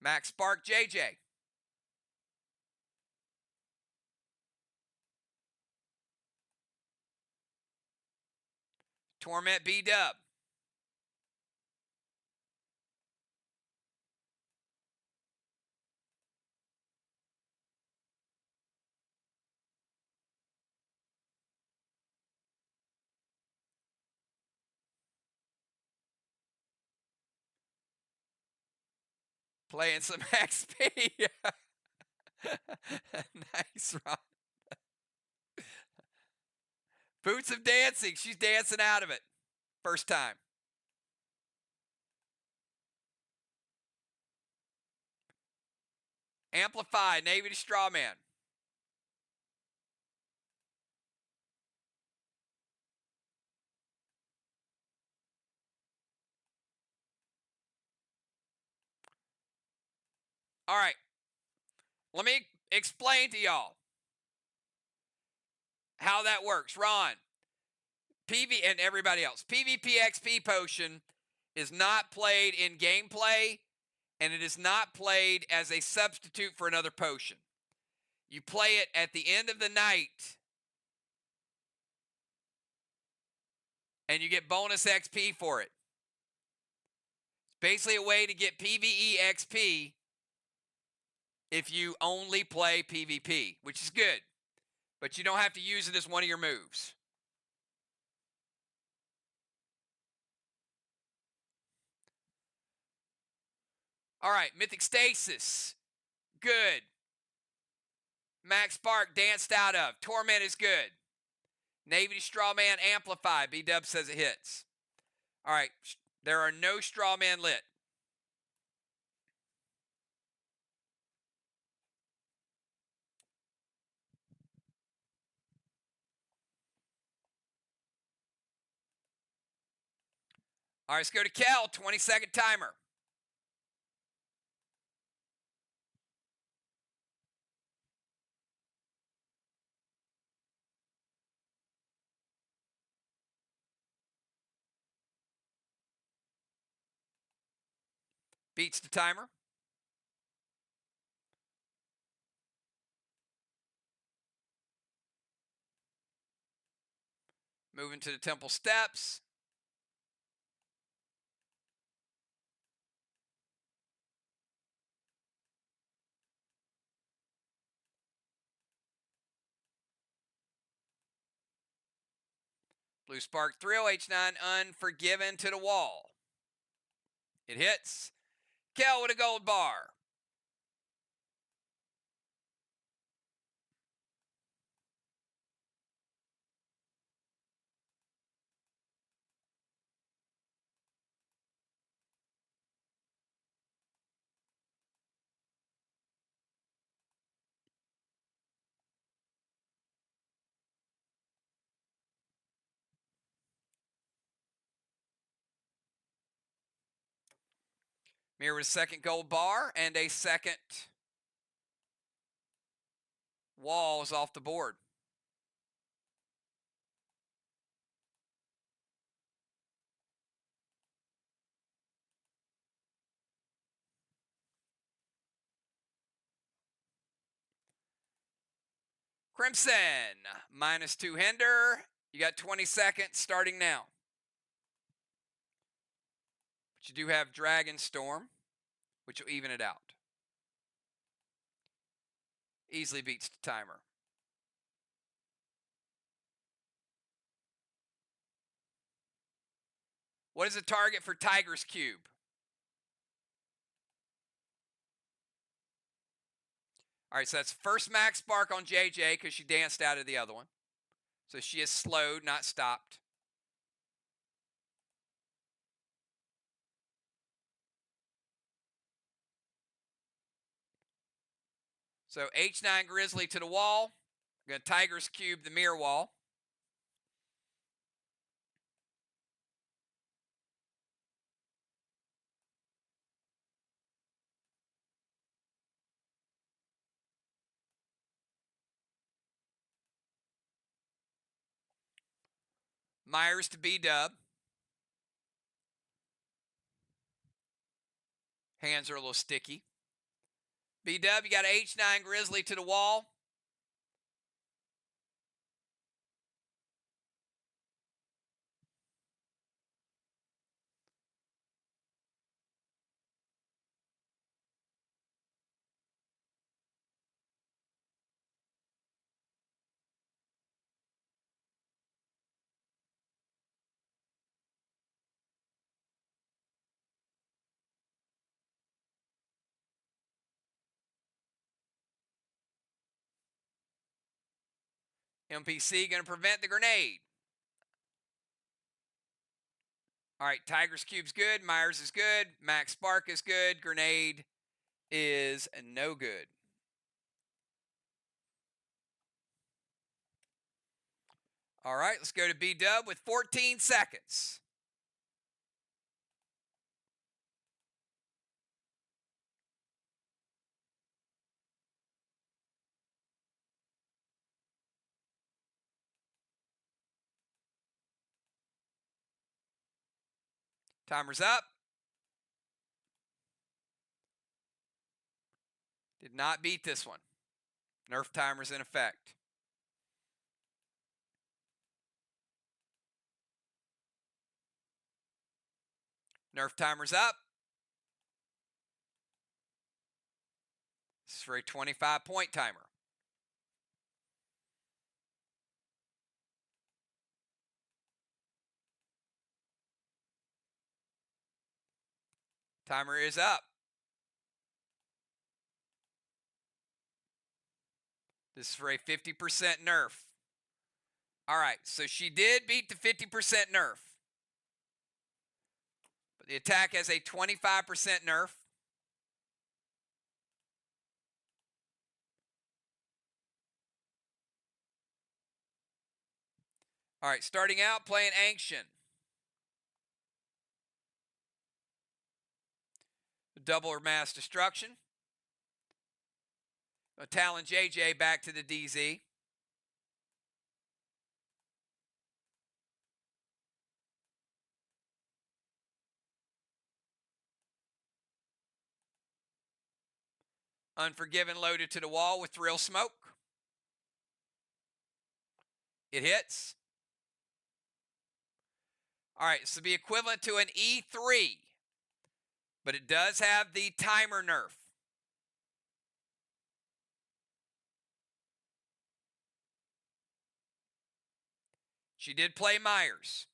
Max Spark, JJ. Torment, B-Dub. Playing some XP. Nice, Ron. Boots of Dancing. She's dancing out of it. First time. Amplify, Navy to Strawman. All right. Let me explain to y'all how that works. Ron, PV, and everybody else. PvP XP potion is not played in gameplay, and it is not played as a substitute for another potion. You play it at the end of the night, and you get bonus XP for it. It's basically a way to get PvE XP if you only play PvP, which is good. But you don't have to use it as one of your moves. All right, Mythic Stasis. Good. Max Spark danced out of. Torment is good. Navy Strawman Amplify. B-Dub says it hits. All right, there are no Strawman lit. All right, let's go to Kel. 20-second timer. Beats the timer. Moving to the temple steps. Blue Spark Thrill, H9, Unforgiven to the wall. It hits. Kel with a gold bar. MIR with a second gold bar and a second wall is off the board. Crimson, -2 hinder. You got 20 seconds starting now. But you do have Dragon Storm, which will even it out. Easily beats the timer. What is the target for Tiger's Cube? All right, so that's first Max Spark on JJ because she danced out of the other one. So she is slowed, not stopped. So H9 Grizzly to the wall. I'm going to Tiger's Cube the MIR wall. Myers to B-Dub. Hands are a little sticky. B-Dub, you got H9 Grizzly to the wall. MPC going to prevent the grenade. All right, Tiger's Cube's good. Myers is good. Max Spark is good. Grenade is no good. All right, let's go to B-Dub with 14 seconds. Timer's up. Did not beat this one. Nerf timer's in effect. Nerf timer's up. This is for a 25-point timer. Timer is up. This is for a 50% nerf. All right, so she did beat the 50% nerf. But the attack has a 25% nerf. All right, starting out playing Ancient. Double or mass destruction. Talon JJ back to the DZ. Unforgiven loaded to the wall with Thrill Smoke. It hits. All right, so be equivalent to an E3, but it does have the timer nerf. She did play Myers.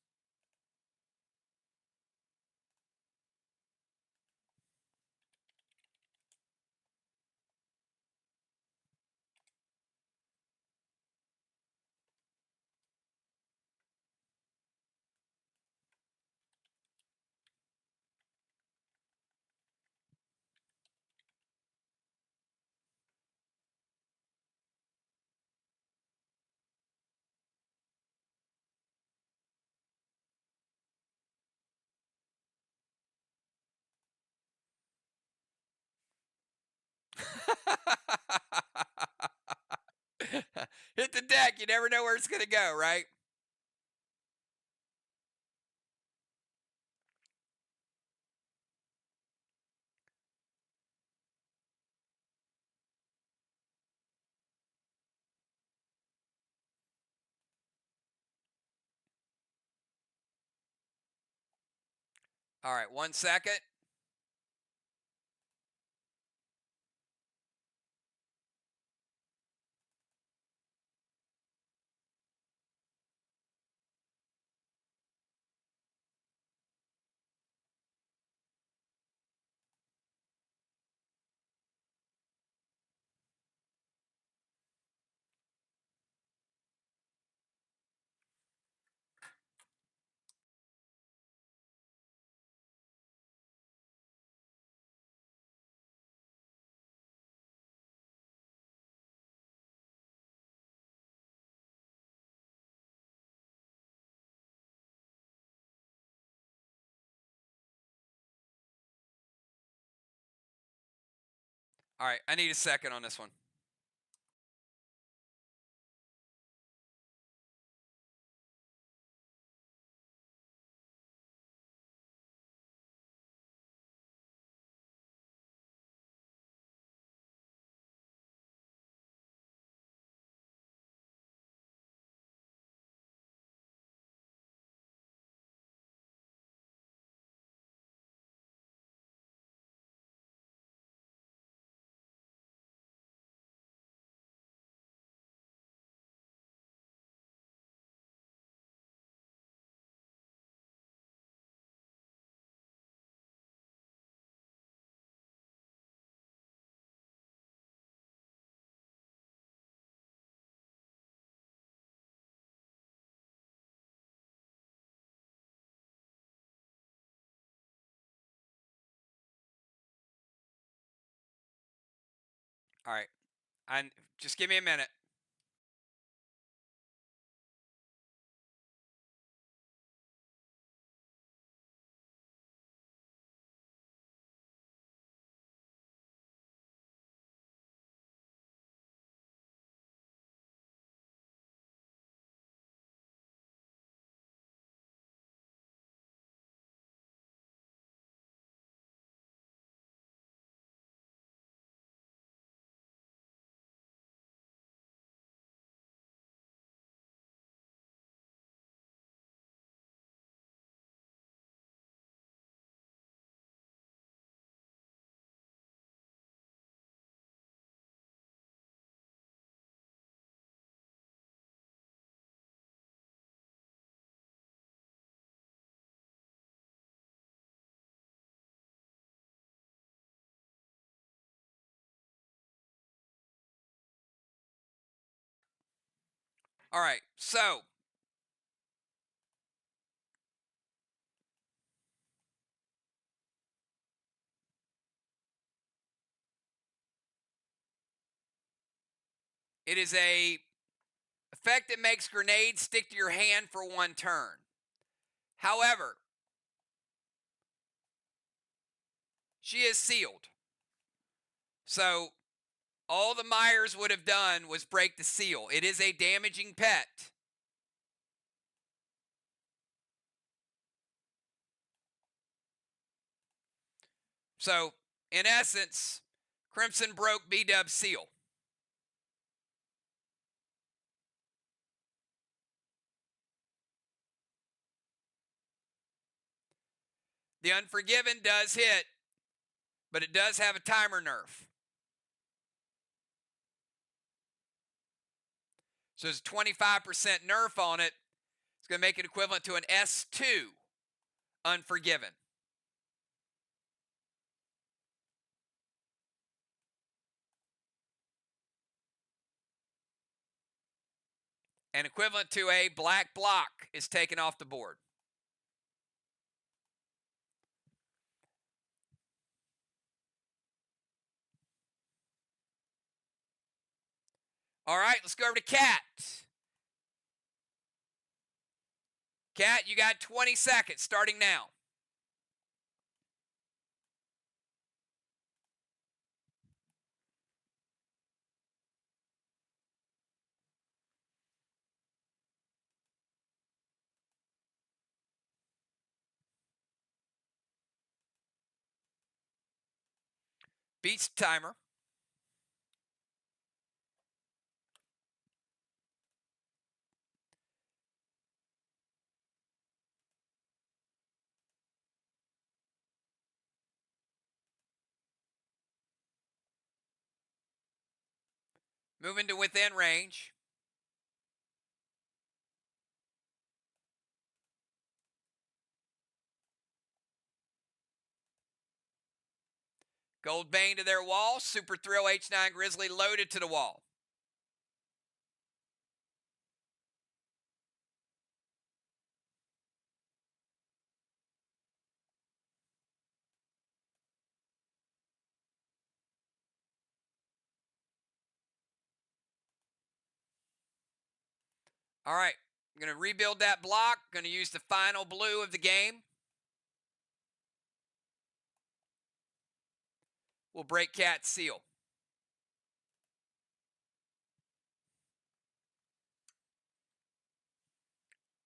Hit the deck. You never know where it's going to go, right? All right, 1 second. All right, I need a second on this one. All right. Just give me a minute. All right. So it is a effect that makes grenades stick to your hand for 1 turn. However, she is sealed. So all the MIRs would have done was break the seal. It is a damaging pet. So, in essence, Crimson broke B-Dub's seal. The Unforgiven does hit, but it does have a timer nerf. So there's a 25% nerf on it. It's going to make it equivalent to an S2 Unforgiven. And equivalent to a black block is taken off the board. All right, let's go over to Cat. Cat, you got 20 seconds starting now. Beats the timer. Moving to within range. Gold Bane to their wall. Super Thrill H9 Grizzly loaded to the wall. All right, I'm going to rebuild that block. Going to use the final blue of the game. We'll break Cat's seal.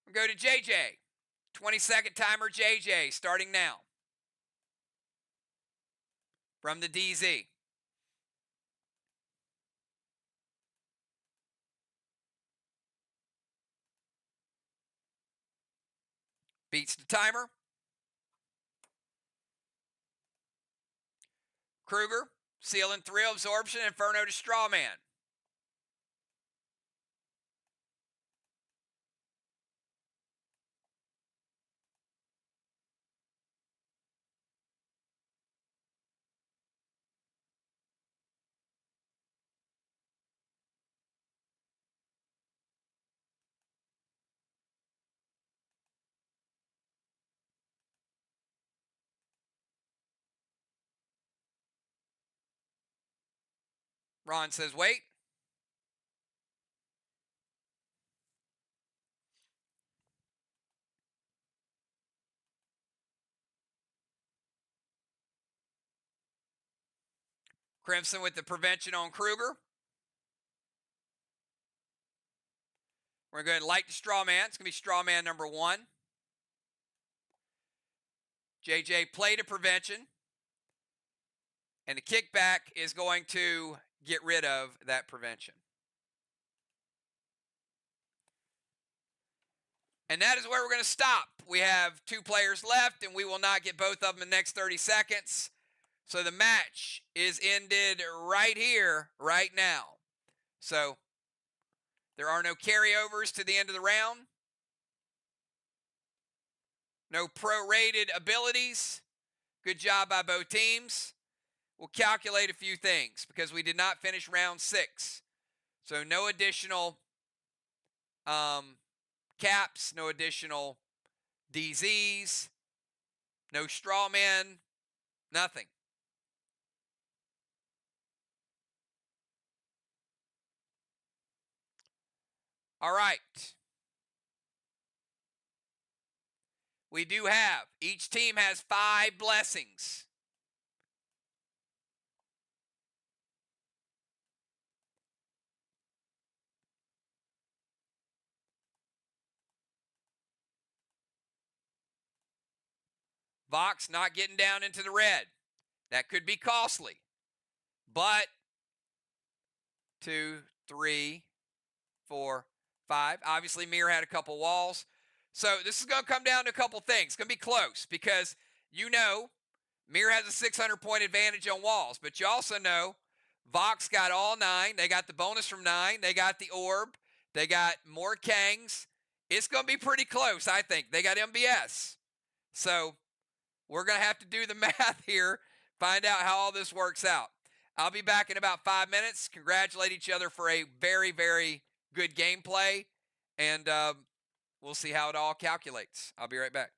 We'll go to JJ. 20-second timer, JJ, starting now. From the DZ. Beats the timer. Kruger, Seal and Thrill, Absorption, Inferno to Strawman. Ron says wait. Crimson with the prevention on Kruger. We're going to light the straw man. It's going to be straw man number 1. JJ played a prevention. And the kickback is going to get rid of that prevention. And that is where we're going to stop. We have 2 players left, and we will not get both of them in the next 30 seconds. So the match is ended right here, right now. So there are no carryovers to the end of the round. No prorated abilities. Good job by both teams. We'll calculate a few things because we did not finish round 6. So no additional caps, no additional DZs, no straw men, nothing. All right. We do have, each team has 5 blessings. VOX not getting down into the red. That could be costly. But 2, 3, 4, 5. Obviously, MIR had a couple walls. So this is going to come down to a couple things. It's going to be close because you know MIR has a 600-point advantage on walls. But you also know VOX got all 9. They got the bonus from 9. They got the orb. They got more Kangs. It's going to be pretty close, I think. They got MBS. So we're going to have to do the math here, find out how all this works out. I'll be back in about 5 minutes. Congratulate each other for a very, very good gameplay, and we'll see how it all calculates. I'll be right back.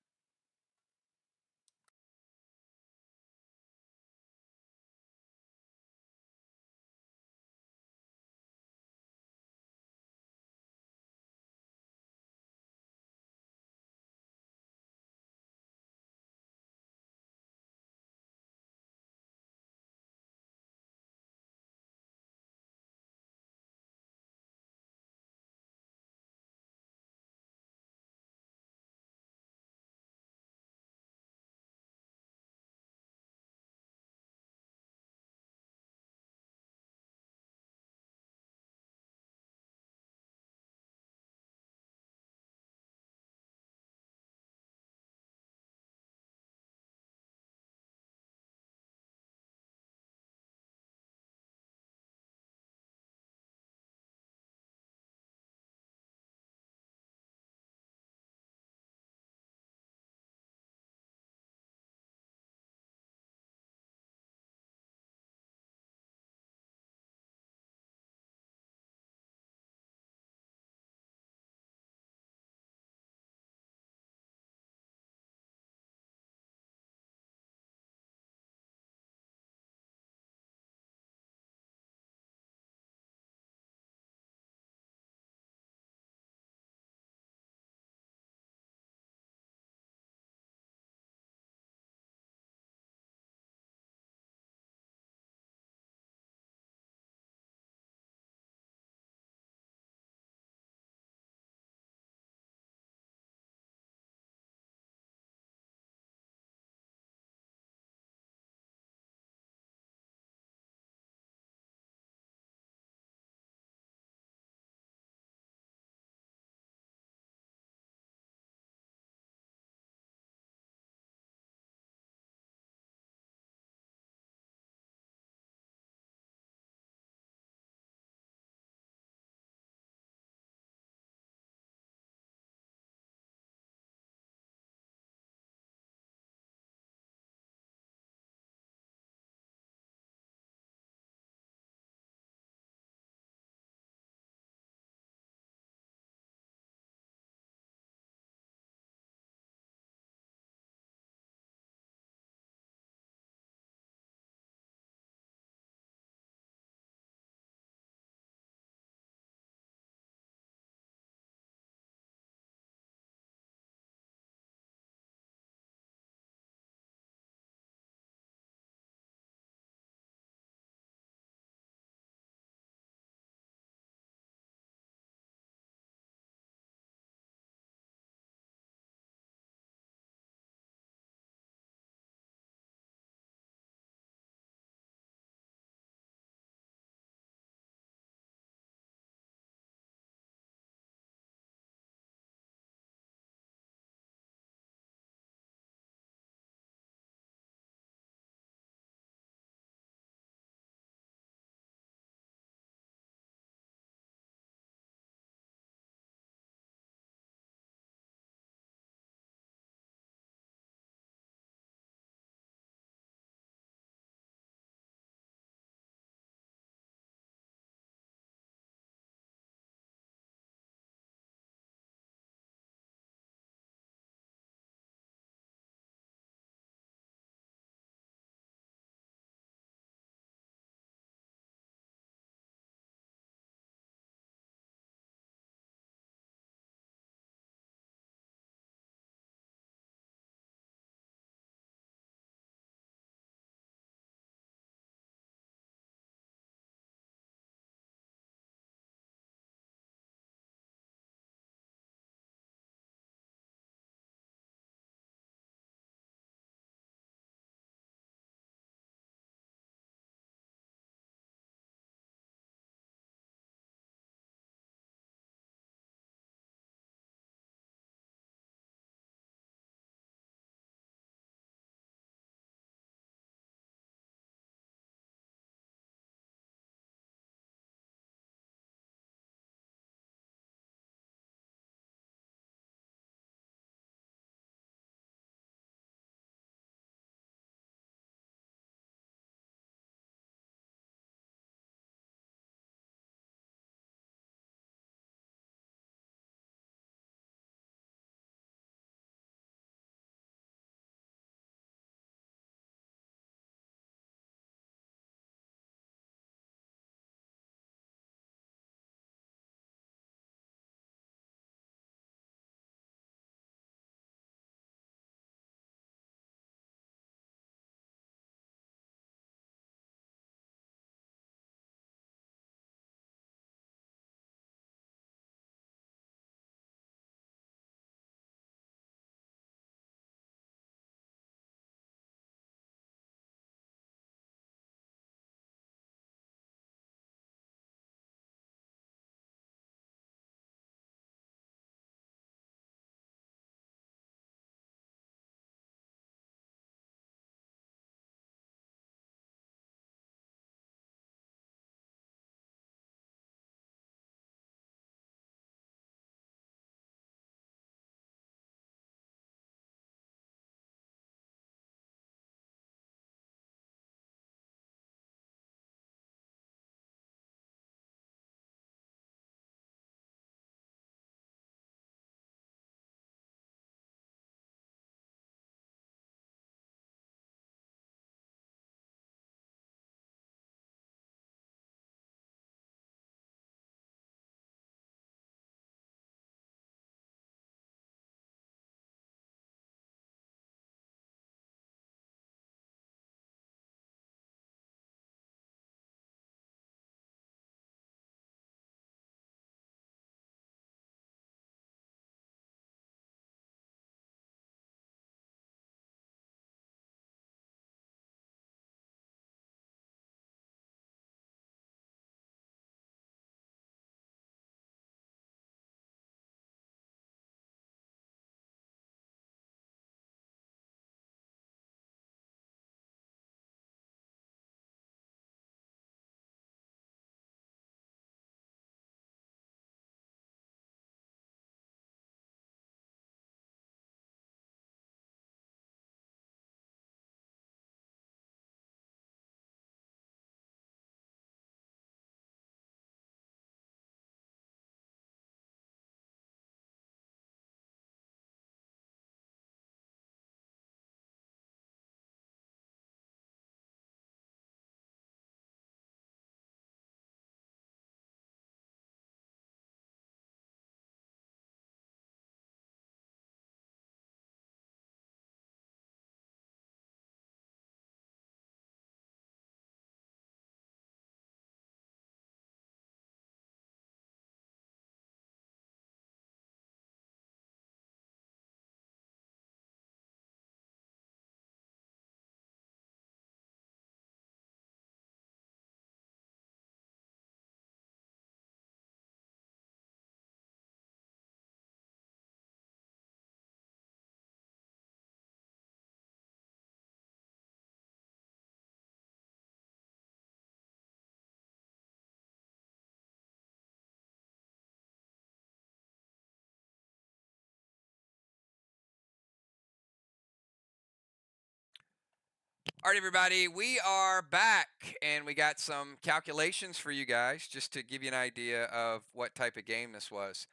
All right, everybody, we are back, and we got some calculations for you guys just to give you an idea of what type of game this was.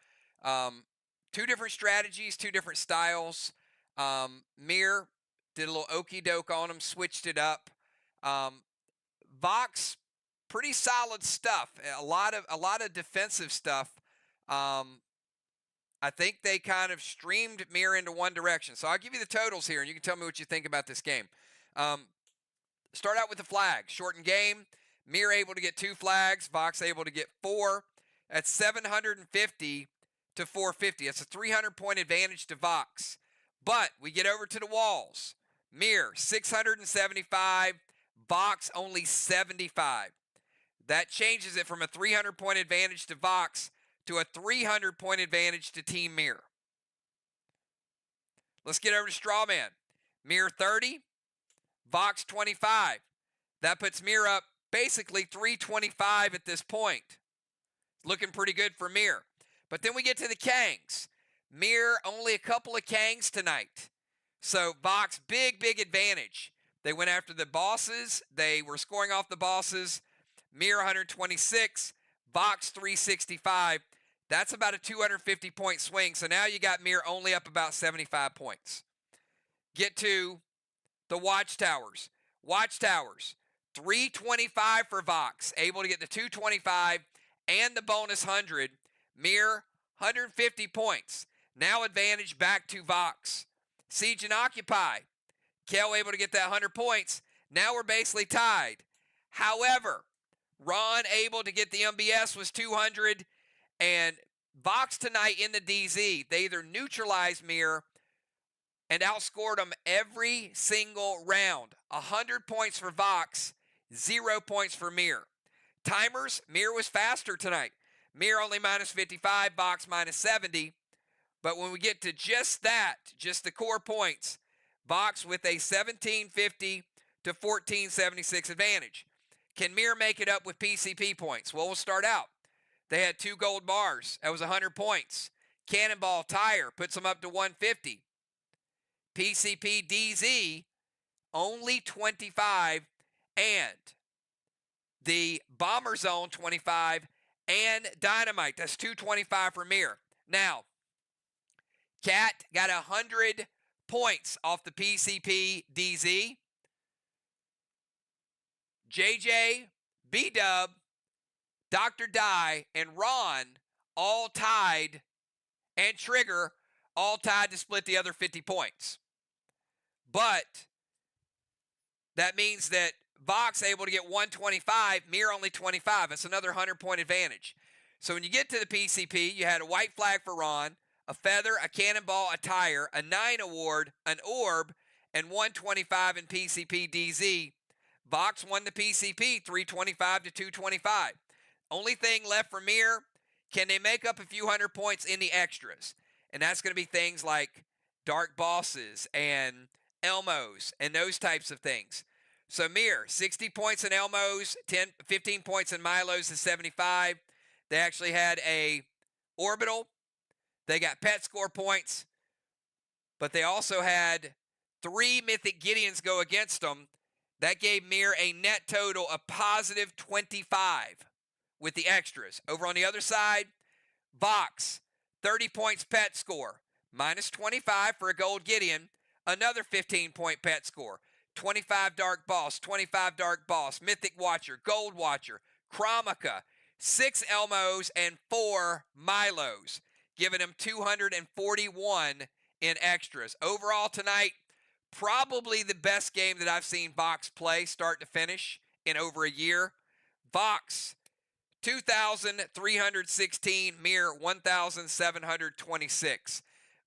Two different strategies, two different styles. MIR did a little okey doke on them, switched it up. VOX, pretty solid stuff. A lot of defensive stuff. I think they kind of streamed MIR into one direction. So I'll give you the totals here, and you can tell me what you think about this game. Start out with the flags. Shortened game. MIR able to get 2 flags. VOX able to get 4. That's 750 to 450. That's a 300-point advantage to VOX. But we get over to the walls. MIR 675. VOX only 75. That changes it from a 300-point advantage to VOX to a 300-point advantage to Team MIR. Let's get over to Strawman. MIR 30. VOX 25. That puts MIR up basically 325 at this point. Looking pretty good for MIR. But then we get to the Kangs. MIR only a couple of Kangs tonight. So VOX, big advantage. They went after the bosses. They were scoring off the bosses. MIR 126. VOX 365. That's about a 250-point swing. So now you got MIR only up about 75 points. Get to the Watchtowers. Watchtowers, 325 for VOX, able to get the 225 and the bonus 100. MIR, 150 points. Now advantage back to VOX. Siege and Occupy, Kel able to get that 100 points. Now we're basically tied. However, Ron able to get the MBS was 200, and VOX tonight in the DZ, they either neutralized MIR and outscored them every single round. 100 points for VOX, 0 points for MIR. Timers, MIR was faster tonight. MIR only minus 55, VOX minus 70. But when we get to just that, just the core points, VOX with a 1750 to 1476 advantage. Can MIR make it up with PCP points? Well, we'll start out. They had 2 gold bars. That was 100 points. Cannonball Tire puts them up to 150. PCP DZ, only 25, and the Bomber Zone 25, and Dynamite. That's 225 for MIR. Now, Cat got 100 points off the PCP DZ. JJ, B-Dub, Dr. Dye, and Ron all tied, and Trigger all tied to split the other 50 points. But that means that VOX able to get 125, MIR only 25. That's another 100-point advantage. So when you get to the PCP, you had a white flag for Ron, a feather, a cannonball, a tire, a 9 award, an orb, and 125 in PCP DZ. VOX won the PCP 325 to 225. Only thing left for MIR, can they make up a few hundred points in the extras? And that's going to be things like Dark Bosses and Elmos and those types of things. So MIR, 60 points in Elmos, 15 points in Milos to 75. They actually had a orbital. They got pet score points. But they also had 3 Mythic Gideons go against them. That gave MIR a net total of positive 25 with the extras. Over on the other side, VOX, 30 points pet score, minus 25 for a gold Gideon, another 15-point pet score, 25 Dark Boss, 25 Dark Boss, Mythic Watcher, Gold Watcher, Chromica, 6 Elmos, and 4 Milos, giving them 241 in extras. Overall tonight, probably the best game that I've seen VOX play start to finish in over a year. VOX, 2,316, MIR 1,726.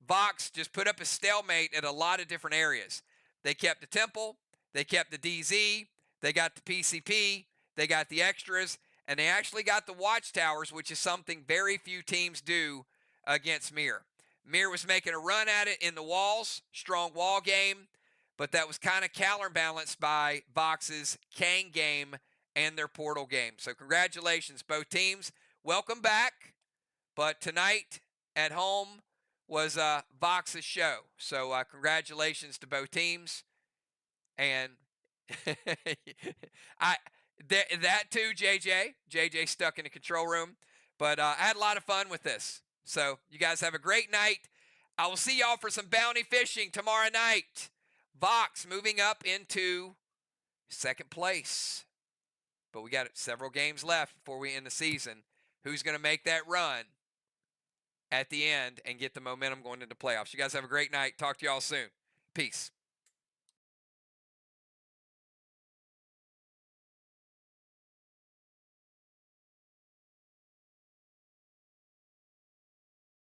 VOX just put up a stalemate at a lot of different areas. They kept the Temple, they kept the DZ, they got the PCP, they got the extras, and they actually got the Watchtowers, which is something very few teams do against MIR. MIR was making a run at it in the walls, strong wall game, but that was kind of counterbalanced by VOX's Kang game and their portal game. So congratulations, both teams. Welcome back. But tonight at home was VOX's show. So congratulations to both teams. And I that too, JJ. JJ stuck in the control room, but I had a lot of fun with this. So you guys have a great night. I will see y'all for some bounty fishing tomorrow night. Vox moving up into second place, but we got several games left before we end the season. Who's going to make that run at the end and get the momentum going into playoffs? You guys have a great night. Talk to y'all soon. Peace.